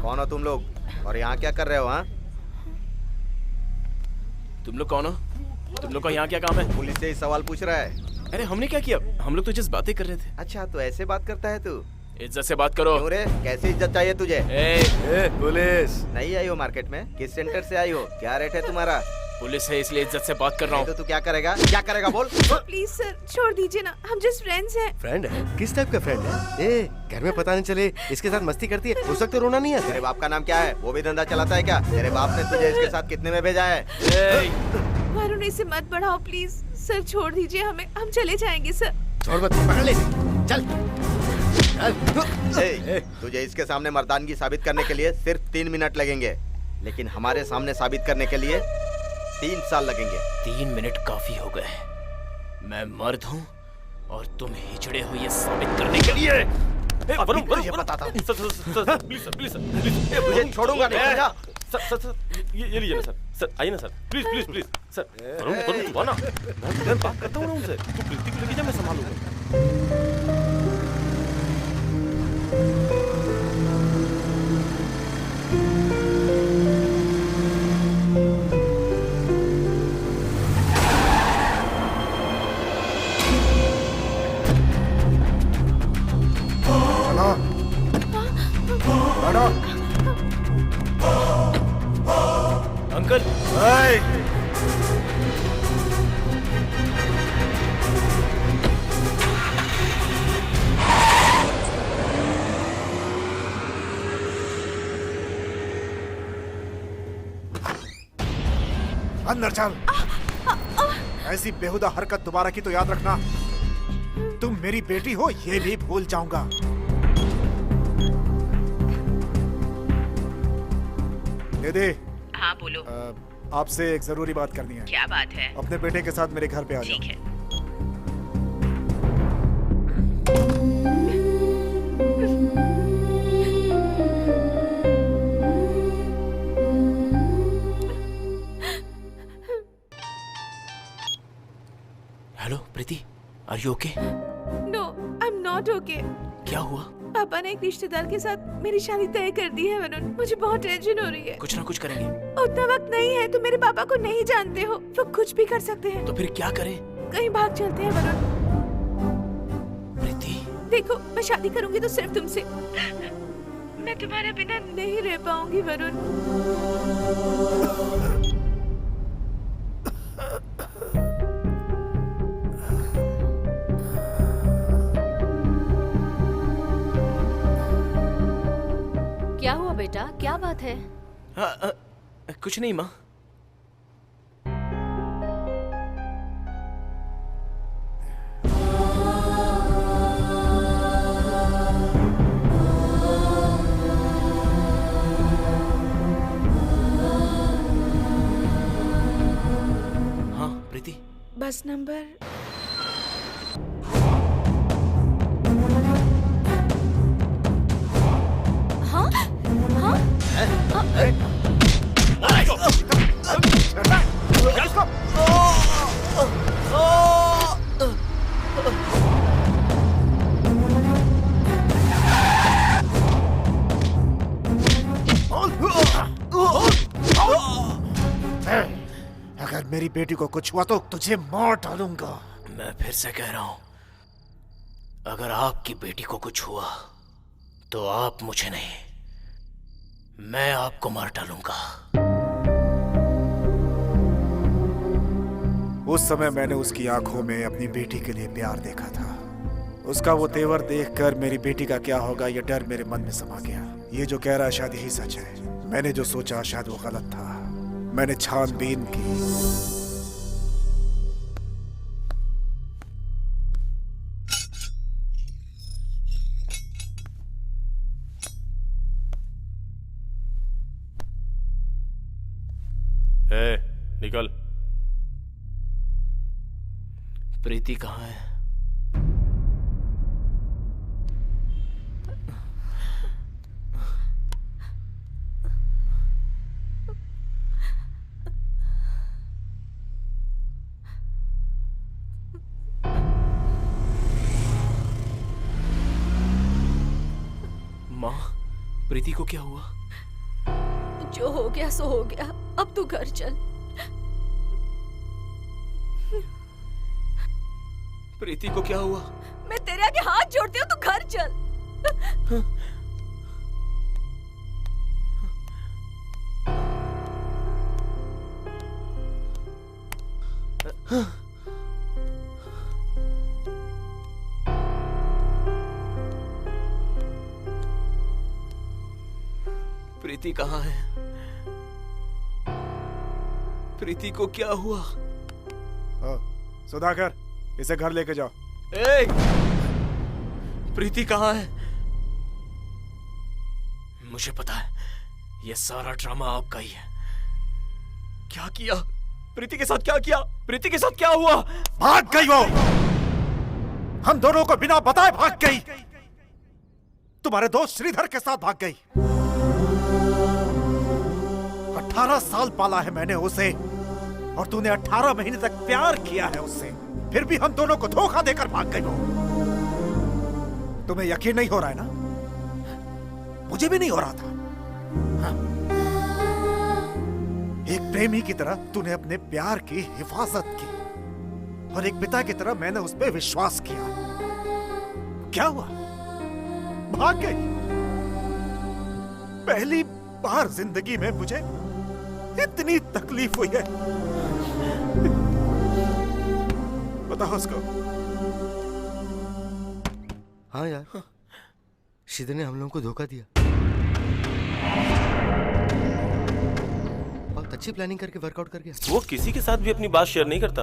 कौन हो तुम लोग और यहाँ क्या कर रहे हो? हाँ, तुम लोग कौन हो? तुम लोग का यहाँ क्या काम है? पुलिस से ही सवाल पूछ रहा है। अरे हमने क्या किया, हम लोग तो जिस बातें कर रहे थे। अच्छा, तो ऐसे बात करता है तू? इज्जत से बात करो। क्यों रे, कैसी इज्जत चाहिए तुझे? पुलिस नहीं आई हो मार्केट में? किस सेंटर से आई हो? क्या रेट है तुम्हारा? पुलिस है इसलिए इज्जत से बात कर रहा हूँ। तो तू क्या करेगा? क्या करेगा बोल? प्लीज सर छोड़ दीजिए ना, हम जस्ट फ्रेंड्स हैं। फ्रेंड है? किस टाइप का फ्रेंड है? ए, घर में पता नहीं चले इसके साथ मस्ती करती है, उस वक्त तो रोना नहीं आता। तेरे बाप का नाम क्या है? वो भी धंधा चलाता है क्या? तेरे बाप ने तुझे इसके साथ कितने में भेजा है? वरुण इसे मत बढ़ाओ प्लीज, सर छोड़ दीजिए हमें, हम चले जाएंगे सर। छोड़ मत, पकड़ ले, चल। तुझे इसके सामने मर्दानगी साबित करने के लिए सिर्फ 3 मिनट लगेंगे, लेकिन हमारे सामने साबित करने के लिए 3 साल लगेंगे। 3 मिनट काफी हो गए। मैं मर्द हूँ और तुम हिजड़े हो ये साबित करने के लिए। तुझे बताता हूँ। मुझे छोड़ूंगा नहीं। जा। सर ये लीजिए ना सर। सर आइए ना sir, please please please sir. Varun तू आना, मैं इधर बात करता हूँ ना उनसे। तू प्रीति को लेके जा, मैं संभालूंगा। अंकल अंदर चल। ऐसी बेहुदा हरकत दोबारा की तो याद रखना, तुम मेरी बेटी हो ये भी भूल जाऊंगा। दीदी। हाँ बोलो। आपसे एक जरूरी बात करनी है। क्या बात है? अपने बेटे के साथ मेरे घर पे आ जाओ। ठीक है। Hello Preeti, are you okay? No, I am not okay. क्या हुआ? पापा ने एक रिश्तेदार के साथ मेरी शादी तय कर दी है वरुण। मुझे बहुत टेंशन हो रही है। कुछ ना कुछ करेंगे। उतना वक्त नहीं है, तुम मेरे पापा को नहीं जानते हो, वो कुछ भी कर सकते हैं। तो फिर क्या करें? कहीं भाग चलते हैं वरुण। प्रीति देखो, मैं शादी करूंगी तो सिर्फ तुमसे। मैं तुम्हारे बिना नहीं रह पाऊंगी वरुण। क्या हुआ बेटा, क्या बात है? कुछ नहीं माँ। हाँ प्रीति। बस नंबर हाँ हाँ अगर मेरी बेटी को कुछ हुआ तो तुझे मार डालूंगा। मैं फिर से कह रहा हूं, अगर आपकी बेटी को कुछ हुआ तो आप मुझे नहीं, मैं आपको मार डालूंगा। उस समय मैंने उसकी आंखों में अपनी बेटी के लिए प्यार देखा था। उसका वो तेवर देखकर मेरी बेटी का क्या होगा ये डर मेरे मन में समा गया। ये जो कह रहा है शायद यही सच है। मैंने जो सोचा शायद वो गलत था। मैंने छानबीन की। निकल। प्रीति कहाँ है? माँ, प्रीति को क्या हुआ? जो हो गया सो हो गया, अब तू घर चल। प्रीति को क्या हुआ? मैं तेरे आगे हाथ जोड़ती हूँ, तू घर चल। प्रीति कहाँ है? प्रीति को क्या हुआ? सुधाकर, इसे घर लेके जाओ। ए! प्रीति कहाँ है? मुझे पता है, ये सारा ड्रामा आपका ही है। क्या किया? प्रीति के साथ क्या किया? प्रीति के साथ क्या हुआ? भाग गई वो। हम दोनों को बिना बताए भाग गई। तुम्हारे दोस्त श्रीधर के साथ भाग गई। 18 साल पाला है मैंने उसे, और तूने 18 महीने तक प्यार किया है उससे, फिर भी हम दोनों को धोखा देकर भाग गई वो। तुम्हें यकीन नहीं हो रहा है ना? मुझे भी नहीं हो रहा था। हाँ? एक प्रेमी की तरह तूने अपने प्यार की हिफाजत की, और एक पिता की तरह मैंने उस पर विश्वास किया। क्या हुआ? भाग गई। पहली बार जिंदगी में मुझे इतनी तकलीफ हुई है। बताओ उसको। हाँ यार, श्रीधर ने हम लोगों को धोखा दिया। बहुत अच्छी प्लानिंग करके वर्कआउट कर गया। वो किसी के साथ भी अपनी बात शेयर नहीं करता।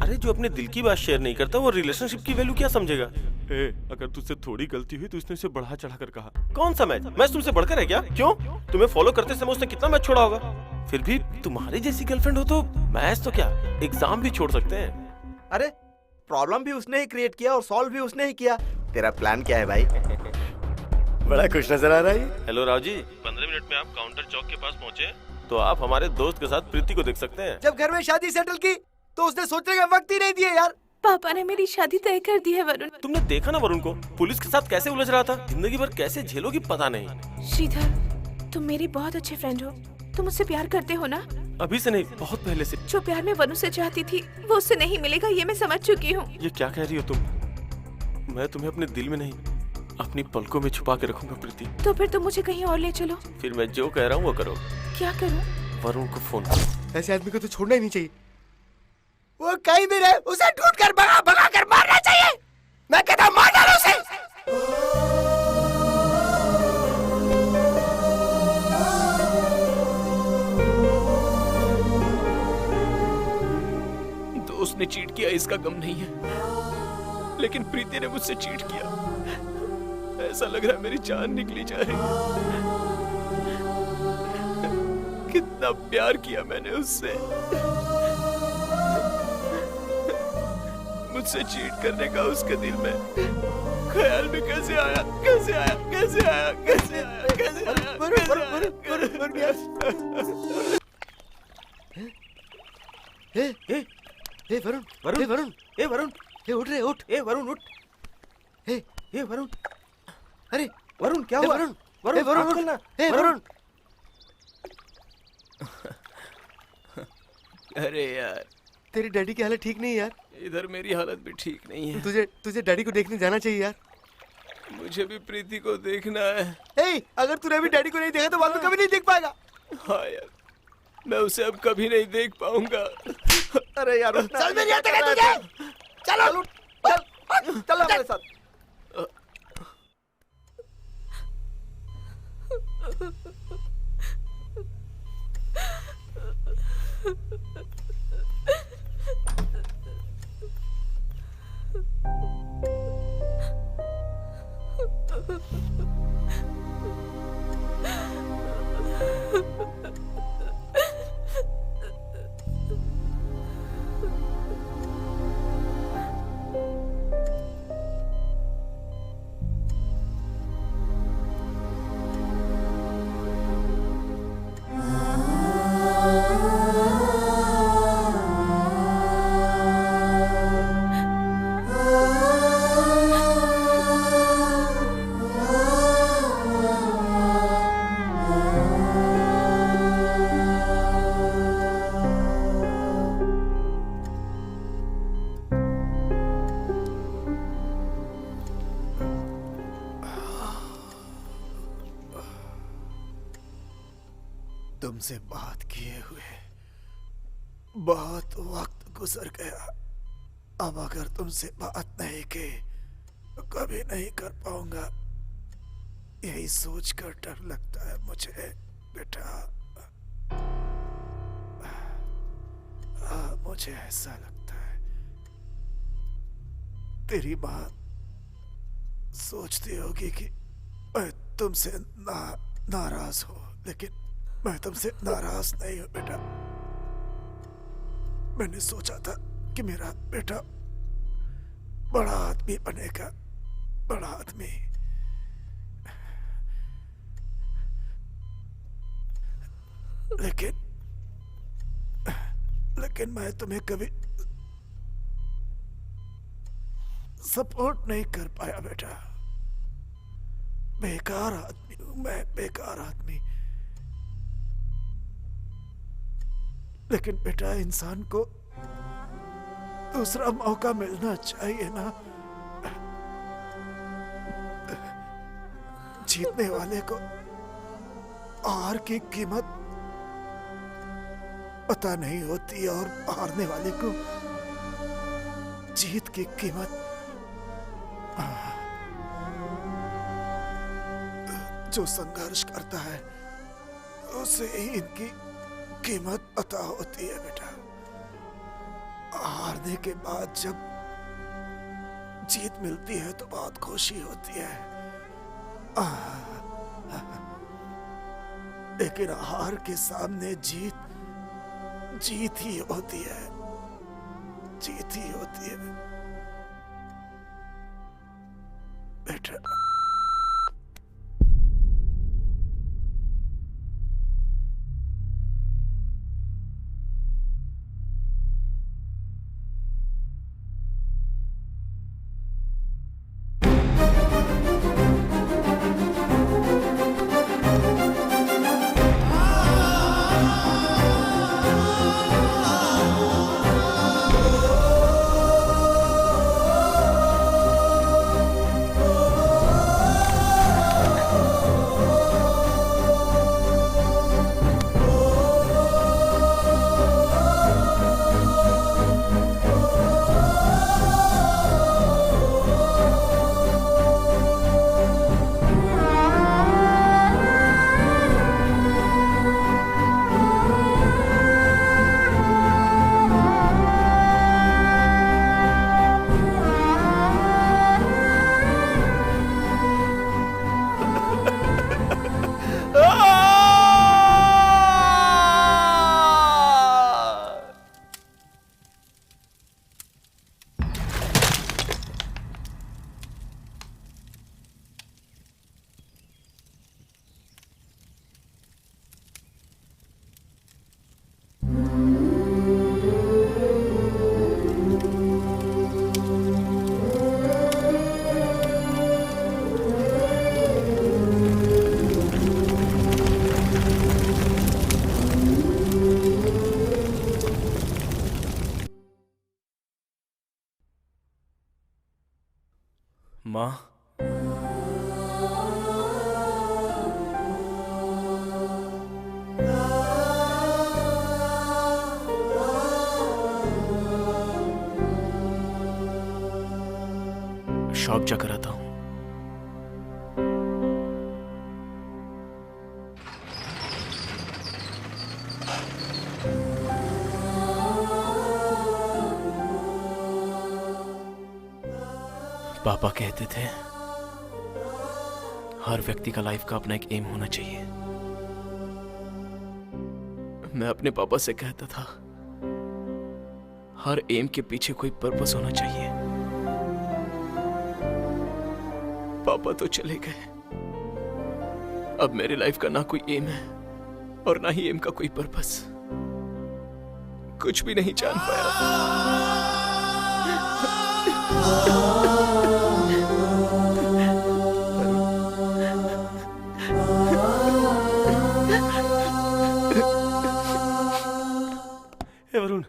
अरे जो अपने दिल की बात शेयर नहीं करता वो रिलेशनशिप की वैल्यू क्या समझेगा? अगर तुझसे थोड़ी गलती हुई तो उसने उसे बढ़ा चढ़ा कर कहा। कौन सा मैच तुमसे बढ़कर है क्या? क्यों? तुम्हें फॉलो करते समय उसने कितना मैच छोड़ा होगा? फिर भी तुम्हारी जैसी गर्लफ्रेंड हो तो मैच तो क्या, एग्जाम भी छोड़ सकते हैं। अरे प्रॉब्लम भी उसने ही क्रिएट किया और सॉल्व भी उसने ही किया। तेरा प्लान क्या है भाई? बड़ा खुश नजर आ रहा है। हेलो राव जी, 15 मिनट में आप काउंटर चौक के पास पहुँचे तो आप हमारे दोस्त के साथ प्रीति को देख सकते हैं। जब घर में शादी सेटल की तो उसने सोचने का वक्त ही नहीं दिया यार। पापा ने मेरी शादी तय कर दी है वरुण। तुमने देखा ना वरुण को पुलिस के साथ कैसे उलझ रहा था? जिंदगी भर कैसे झेलोगी पता नहीं। श्रीधर, तुम मेरी बहुत अच्छे फ्रेंड हो। तुम मुझसे प्यार करते हो ना? अभी से नहीं, बहुत पहले से। जो प्यार मैं वरुण से चाहती थी वो उससे नहीं मिलेगा, ये मैं समझ चुकी हूँ। ये क्या कह रही हो तुम? मैं तुम्हें अपने दिल में नहीं अपनी पलकों में छुपा के रखूंगा प्रीति। तो फिर तुम मुझे कहीं और ले चलो। फिर मैं जो कह रहा हूँ वो करो। क्या करूँ? वरुण को फोन करो। ऐसे आदमी को तो छोड़ना ही नहीं चाहिए। वो कहीं भी रहे उसे ढूंढ कर भगा कर मारना चाहिए। मैं कहता हूं, मार डालो उसे। दोस्त ने चीट किया इसका गम नहीं है, लेकिन प्रीति ने मुझसे चीट किया। ऐसा लग रहा है मेरी जान निकली जाएगी। कितना प्यार किया मैंने उससे। मुझसे चीट करने का उसके दिल में ख्याल भी कैसे आया? उठ रे उठ। वरुण उठ। वरुण, अरे वरुण क्या हुआ? वरुण, वरुण। अरे यार, तेरी डैडी की हालत ठीक नहीं है यार। इधर मेरी हालत भी ठीक नहीं है। तुझे डैडी को देखने जाना चाहिए यार। मुझे भी प्रीति को देखना है। अगर तूने अभी डैडी को नहीं देखा तो बाद में कभी नहीं देख पाएगा। हाँ यार, मैं उसे अब कभी नहीं देख पाऊंगा। अरे यार चल मेरी आते हैं तुझे। चलो चल हमारे साथ। तुमसे बात किए हुए बहुत वक्त गुजर गया। अब अगर तुमसे बात नहीं की तो कभी नहीं कर पाऊंगा। यही सोचकर डर लगता है मुझे बेटा। मुझे ऐसा लगता है तेरी माँ सोचती होगी कि मैं तुमसे नाराज हूं, लेकिन मैं तुमसे नाराज नहीं हूं बेटा। मैंने सोचा था कि मेरा बेटा बड़ा आदमी बनेगा, बड़ा आदमी। लेकिन मैं तुम्हें कभी सपोर्ट नहीं कर पाया बेटा। बेकार आदमी हूं मैं, बेकार आदमी। लेकिन बेटा, इंसान को दूसरा मौका मिलना चाहिए ना। जीतने वाले को हार की कीमत पता नहीं होती और हारने वाले को जीत की कीमत। जो संघर्ष करता है उसे ही इनकी कीमत पता होती है बेटा। हारने के बाद जब जीत मिलती है तो बहुत खुशी होती है, लेकिन हार के सामने जीत ही होती है, जीत ही होती है बेटा। माँ, शॉप जाकर आता हूँ। पापा कहते थे हर व्यक्ति का लाइफ का अपना एक एम होना चाहिए। मैं अपने पापा से कहता था हर एम के पीछे कोई पर्पस होना चाहिए। पापा तो चले गए, अब मेरी लाइफ का ना कोई एम है और ना ही एम का कोई पर्पस। कुछ भी नहीं जान पाया। वरुण,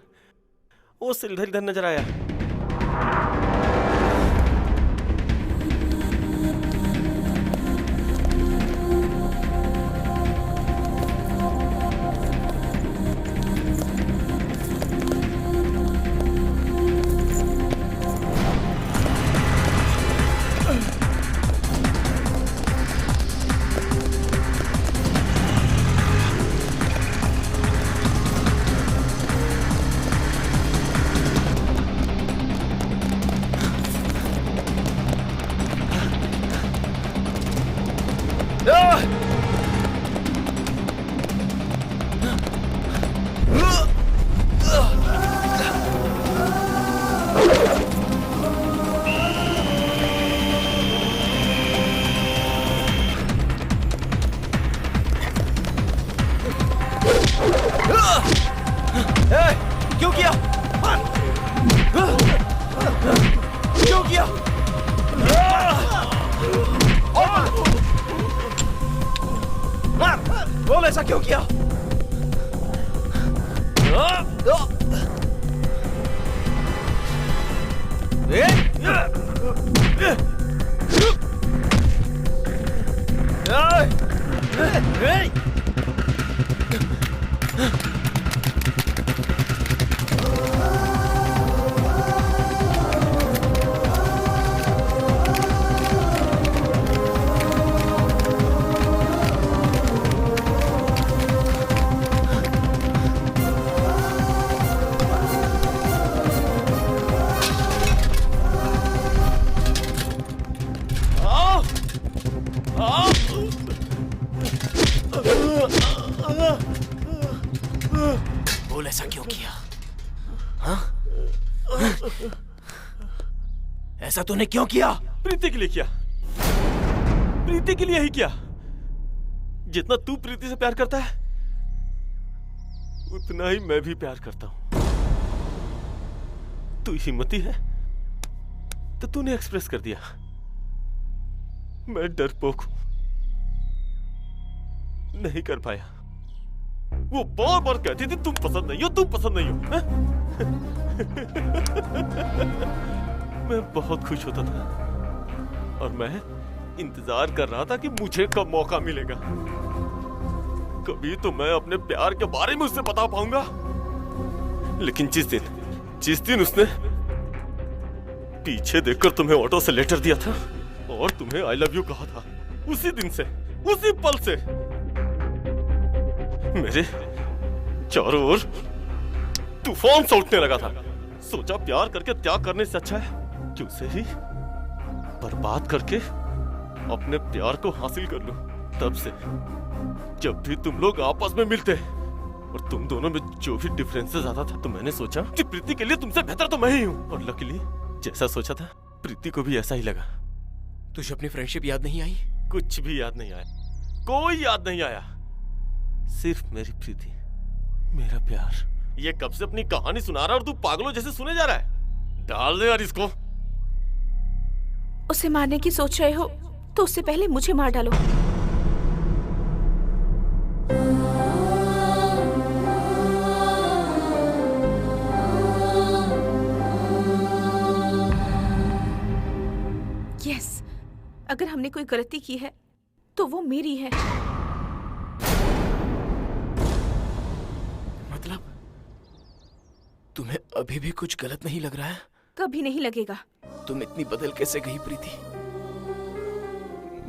वो सिलधर इधर नजर आया। क्यों किया? क्यों किया? बोल, ऐसा क्यों किया? ऐसा क्यों किया? हाँ? ऐसा तूने क्यों किया? प्रीति के लिए किया, प्रीति के लिए ही किया। जितना तू प्रीति से प्यार करता है उतना ही मैं भी प्यार करता हूं। तू हिम्मती है तो तूने एक्सप्रेस कर दिया। मैं डरपोक हूं, नहीं कर पाया। वो बार बार कहती थी तुम पसंद नहीं हो, तुम पसंद नहीं हो। मैं बहुत खुश होता था और मैं इंतजार कर रहा था कि मुझे कब मौका मिलेगा। कभी तो मैं अपने प्यार के बारे में उससे बता पाऊंगा। लेकिन जिस दिन उसने पीछे देखकर तुम्हें ऑटो से लेटर दिया था और तुम्हें आई लव यू कहा था, उसी दिन से, उसी पल से मेरे चारों ओर तूफान सा उठने लगा था। सोचा प्यार करके त्याग करने से अच्छा है कि उसे ही बर्बाद करके अपने प्यार को हासिल कर लूं। तब से जब भी तुम लोग आपस में मिलते और तुम दोनों में जो भी डिफरेंसेस आता था तो मैंने सोचा कि प्रीति के लिए तुमसे बेहतर तो मैं ही हूं। और लकीली जैसा सोचा था प्रीति को भी ऐसा ही लगा। तुझे अपनी फ्रेंडशिप याद नहीं आई? कुछ भी याद नहीं आया, कोई याद नहीं आया। सिर्फ मेरी प्रीति, मेरा प्यार। ये कब से अपनी कहानी सुना रहा और तू पागलों जैसे सुने जा रहा है। डाल दे यार इसको। उसे मारने की सोच रहे हो तो उससे पहले मुझे मार डालो। यस, अगर हमने कोई गलती की है तो वो मेरी है। मतलब तुम्हें अभी भी कुछ गलत नहीं लग रहा है? कभी नहीं लगेगा। तुम इतनी बदल कैसे गई प्रीति?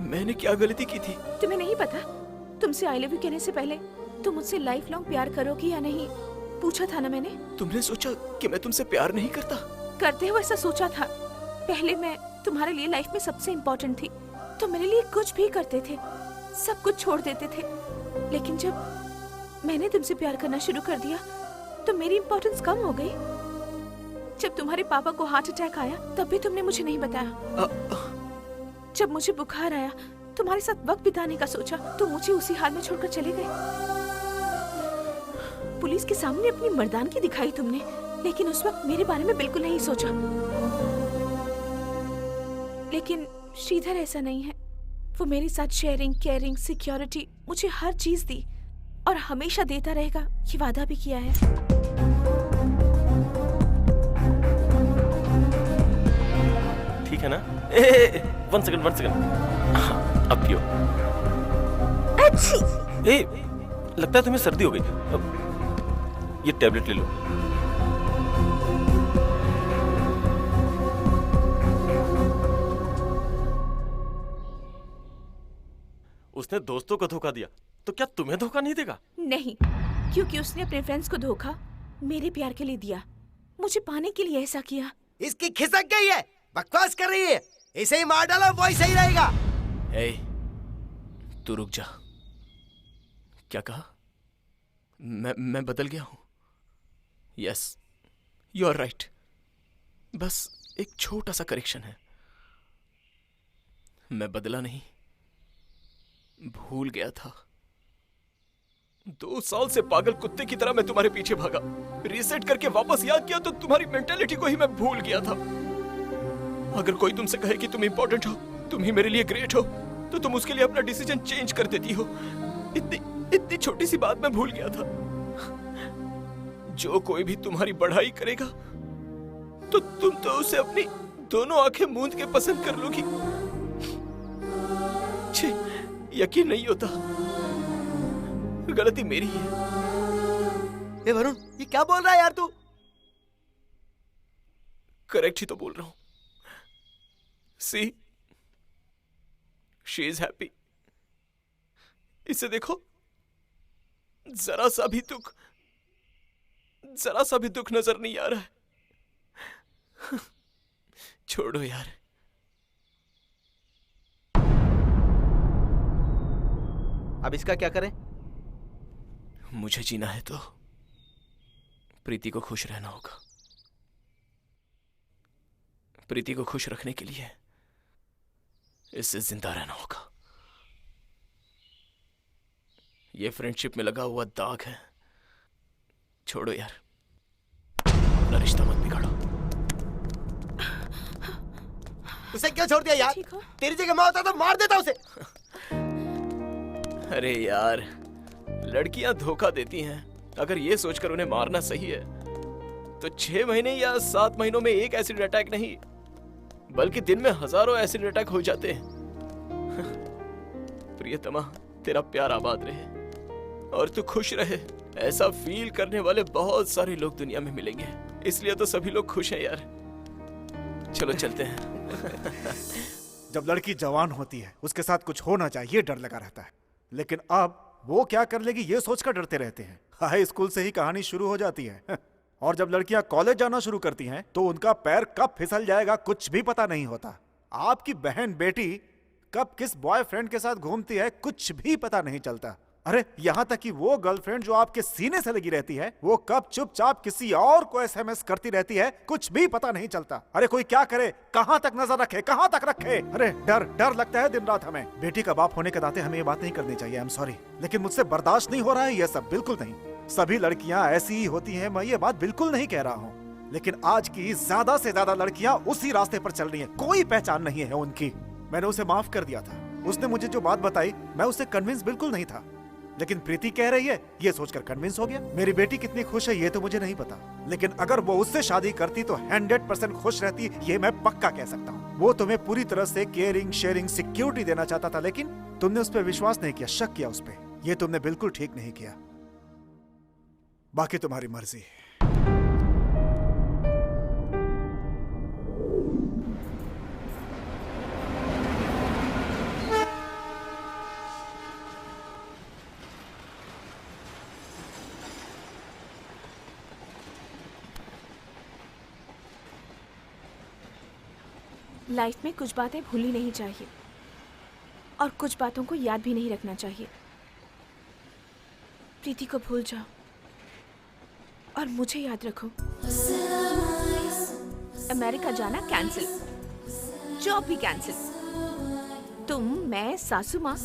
मैंने क्या गलती की थी? तुम्हें नहीं पता? तुमसे आई लव यू कहने से पहले तुम मुझसे लाइफ लॉन्ग प्यार करोगी या नहीं पूछा था ना मैंने। तुमने सोचा कि मैं तुमसे प्यार नहीं करता? करते हो ऐसा सोचा था। पहले मैं तुम्हारे लिए लाइफ में सबसे इम्पोर्टेंट थी, तो मेरे लिए कुछ भी करते थे, सब कुछ छोड़ देते थे। लेकिन जब मैंने तुमसे प्यार करना शुरू कर दिया तो मेरी इम्पोर्टेंस कम हो गई। जब तुम्हारे पापा को हार्ट अटैक आया तब भी तुमने मुझे नहीं बताया। जब मुझे बुखार आया तुम्हारे साथ वक्त बिताने का सोचा तो मुझे उसी हाल में छोड़कर चले गए। पुलिस के सामने अपनी मर्दानगी दिखाई तुमने, लेकिन उस वक्त मेरे बारे में बिल्कुल नहीं सोचा। लेकिन श्रीधर ऐसा नहीं है। वो मेरे साथ शेयरिंग, केयरिंग, सिक्योरिटी, मुझे हर चीज दी और हमेशा देता रहेगा, ये वादा भी किया है। ठीक है ना? One second. हाँ, अब पियो। ए, लगता है तुम्हें सर्दी हो गई। ये टैबलेट ले लो। उसने दोस्तों को धोखा दिया तो क्या तुम्हें धोखा नहीं देगा? नहीं, क्योंकि उसने अपने फ्रेंड्स को धोखा मेरे प्यार के लिए दिया, मुझे पाने के लिए ऐसा किया। इसकी खिसक गई है, बकवास कर रही है। इसे ही मार डालो, वही सही रहेगा। ए, तू रुक जा। क्या कहा? मैं बदल गया हूं? Yes, you are right. बस एक छोटा सा करेक्शन है। मैं बदला नहीं, भूल गया था। 2 साल से पागल कुत्ते की तरह मैं तुम्हारे पीछे भागा। रीसेट करके वापस याद किया तो तुम्हारी मेंटालिटी को ही मैं भूल गया था। अगर कोई तुमसे कहे कि तुम इंपॉर्टेंट हो, तुम ही मेरे लिए ग्रेट हो, तो तुम उसके लिए अपना डिसीजन चेंज कर देती हो। इतनी छोटी सी बात मैं भूल गया था। जो कोई भी तुम्हारी बढ़ाई करेगा तो तुम तो उसे अपनी दोनों आंखें मूंद के पसंद कर लोगी। छी, यकीन नहीं होता। गलती मेरी है। ए वरुण, ये क्या बोल रहा है यार तू? करेक्ट ही तो बोल रहा हूं। सी, शी इज हैप्पी। इसे देखो, जरा सा भी दुख नजर नहीं आ रहा है। छोड़ो यार। अब इसका क्या करें? मुझे जीना है तो प्रीति को खुश रहना होगा। प्रीति को खुश रखने के लिए इससे जिंदा रहना होगा। ये फ्रेंडशिप में लगा हुआ दाग है। छोड़ो यार, अपना रिश्ता मत बिगाड़ो। उसे क्यों छोड़ दिया यार? ठीक हो? तेरी जगह मैं होता तो मार देता उसे। अरे यार, लड़कियां धोखा देती हैं। अगर ये सोचकर उन्हें मारना सही है तो 6 महीने या 7 महीनों में एक एसिड अटैक नहीं, बल्कि दिन में हजारों एसिड अटैक हो जाते हैं। प्रियतमा, तेरा प्यार आबाद रहे और तू खुश रहे। ऐसा फील करने वाले बहुत सारे लोग दुनिया में मिलेंगे, इसलिए तो सभी लोग खुश हैं यार। चलो चलते हैं। जब लड़की जवान होती है उसके साथ कुछ होना चाहिए, डर लगा रहता है। लेकिन अब वो क्या कर लेगी ये सोचकर डरते रहते हैं। हाई स्कूल से ही कहानी शुरू हो जाती है। और जब लड़कियां कॉलेज जाना शुरू करती हैं तो उनका पैर कब फिसल जाएगा कुछ भी पता नहीं होता। आपकी बहन बेटी कब किस बॉयफ्रेंड के साथ घूमती है कुछ भी पता नहीं चलता। अरे यहाँ तक कि वो गर्लफ्रेंड जो आपके सीने से लगी रहती है वो कब चुपचाप किसी और को एसएमएस करती रहती है कुछ भी पता नहीं चलता। अरे कोई क्या करे, कहां तक नजर रखे, कहां तक रखे। अरे डर डर लगता है दिन रात हमें। बेटी का बाप होने के नाते हमें ये बात नहीं करनी चाहिए, आई एम सॉरी, लेकिन मुझसे बर्दाश्त नहीं हो रहा है ये सब, बिल्कुल नहीं। सभी लड़कियां ऐसी ही होती हैं, मैं ये बात बिल्कुल नहीं कह रहा हूँ, लेकिन आज की ज्यादा से ज्यादा लड़कियां उसी रास्ते पर चल रही हैं। कोई पहचान नहीं है उनकी। मैंने उसे माफ कर दिया था। उसने मुझे जो बात बताई मैं उससे कन्विंस बिल्कुल नहीं था, लेकिन प्रीति कह रही है ये सोचकर कन्विंस हो गया। मेरी बेटी कितनी खुश है ये तो मुझे नहीं पता, लेकिन अगर वो उससे शादी करती तो 100% खुश रहती, ये मैं पक्का कह सकता हूँ। वो तुम्हें पूरी तरह से केयरिंग, शेयरिंग, सिक्योरिटी देना चाहता था, लेकिन तुमने उस पर विश्वास नहीं किया, शक किया उस पर। ये तुमने बिल्कुल ठीक नहीं किया। बाकी तुम्हारी मर्जी। लाइफ में कुछ बातें भूलनी नहीं चाहिए और कुछ बातों को याद भी नहीं रखना चाहिए। प्रीति को भूल जाओ और मुझे याद रखो। अमेरिका जाना कैंसिल, जॉब भी कैंसिल, तुम, मैं, सासू माँ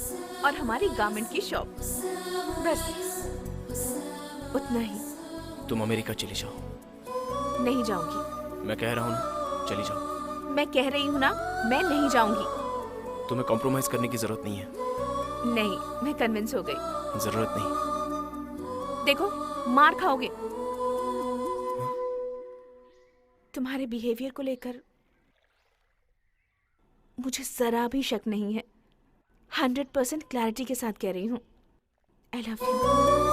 और हमारी गारमेंट की शॉप, बस उतना ही। तुम अमेरिका चली जाओ। नहीं जाऊंगी। मैं कह रहा हूँ ना, चली जाओ। मैं कह रही हूँ ना, मैं नहीं जाऊंगी। तुम्हें कॉम्प्रोमाइज करने की जरूरत नहीं है। नहीं, मैं कन्विंस हो गई। जरूरत नहीं। देखो, मार खाओगे। तुम्हारे बिहेवियर को लेकर मुझे जरा भी शक नहीं है। 100% क्लैरिटी के साथ कह रही हूँ। I love you.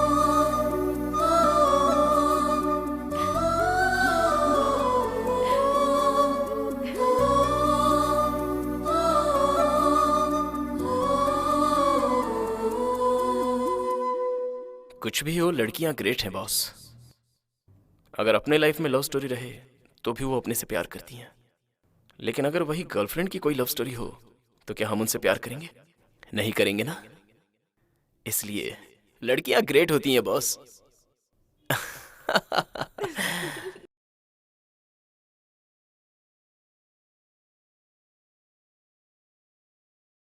कुछ भी हो, लड़कियां ग्रेट हैं बॉस। अगर अपने लाइफ में लव स्टोरी रहे तो भी वो अपने से प्यार करती हैं, लेकिन अगर वही गर्लफ्रेंड की कोई लव स्टोरी हो तो क्या हम उनसे प्यार करेंगे? नहीं करेंगे ना। इसलिए लड़कियां ग्रेट होती हैं बॉस।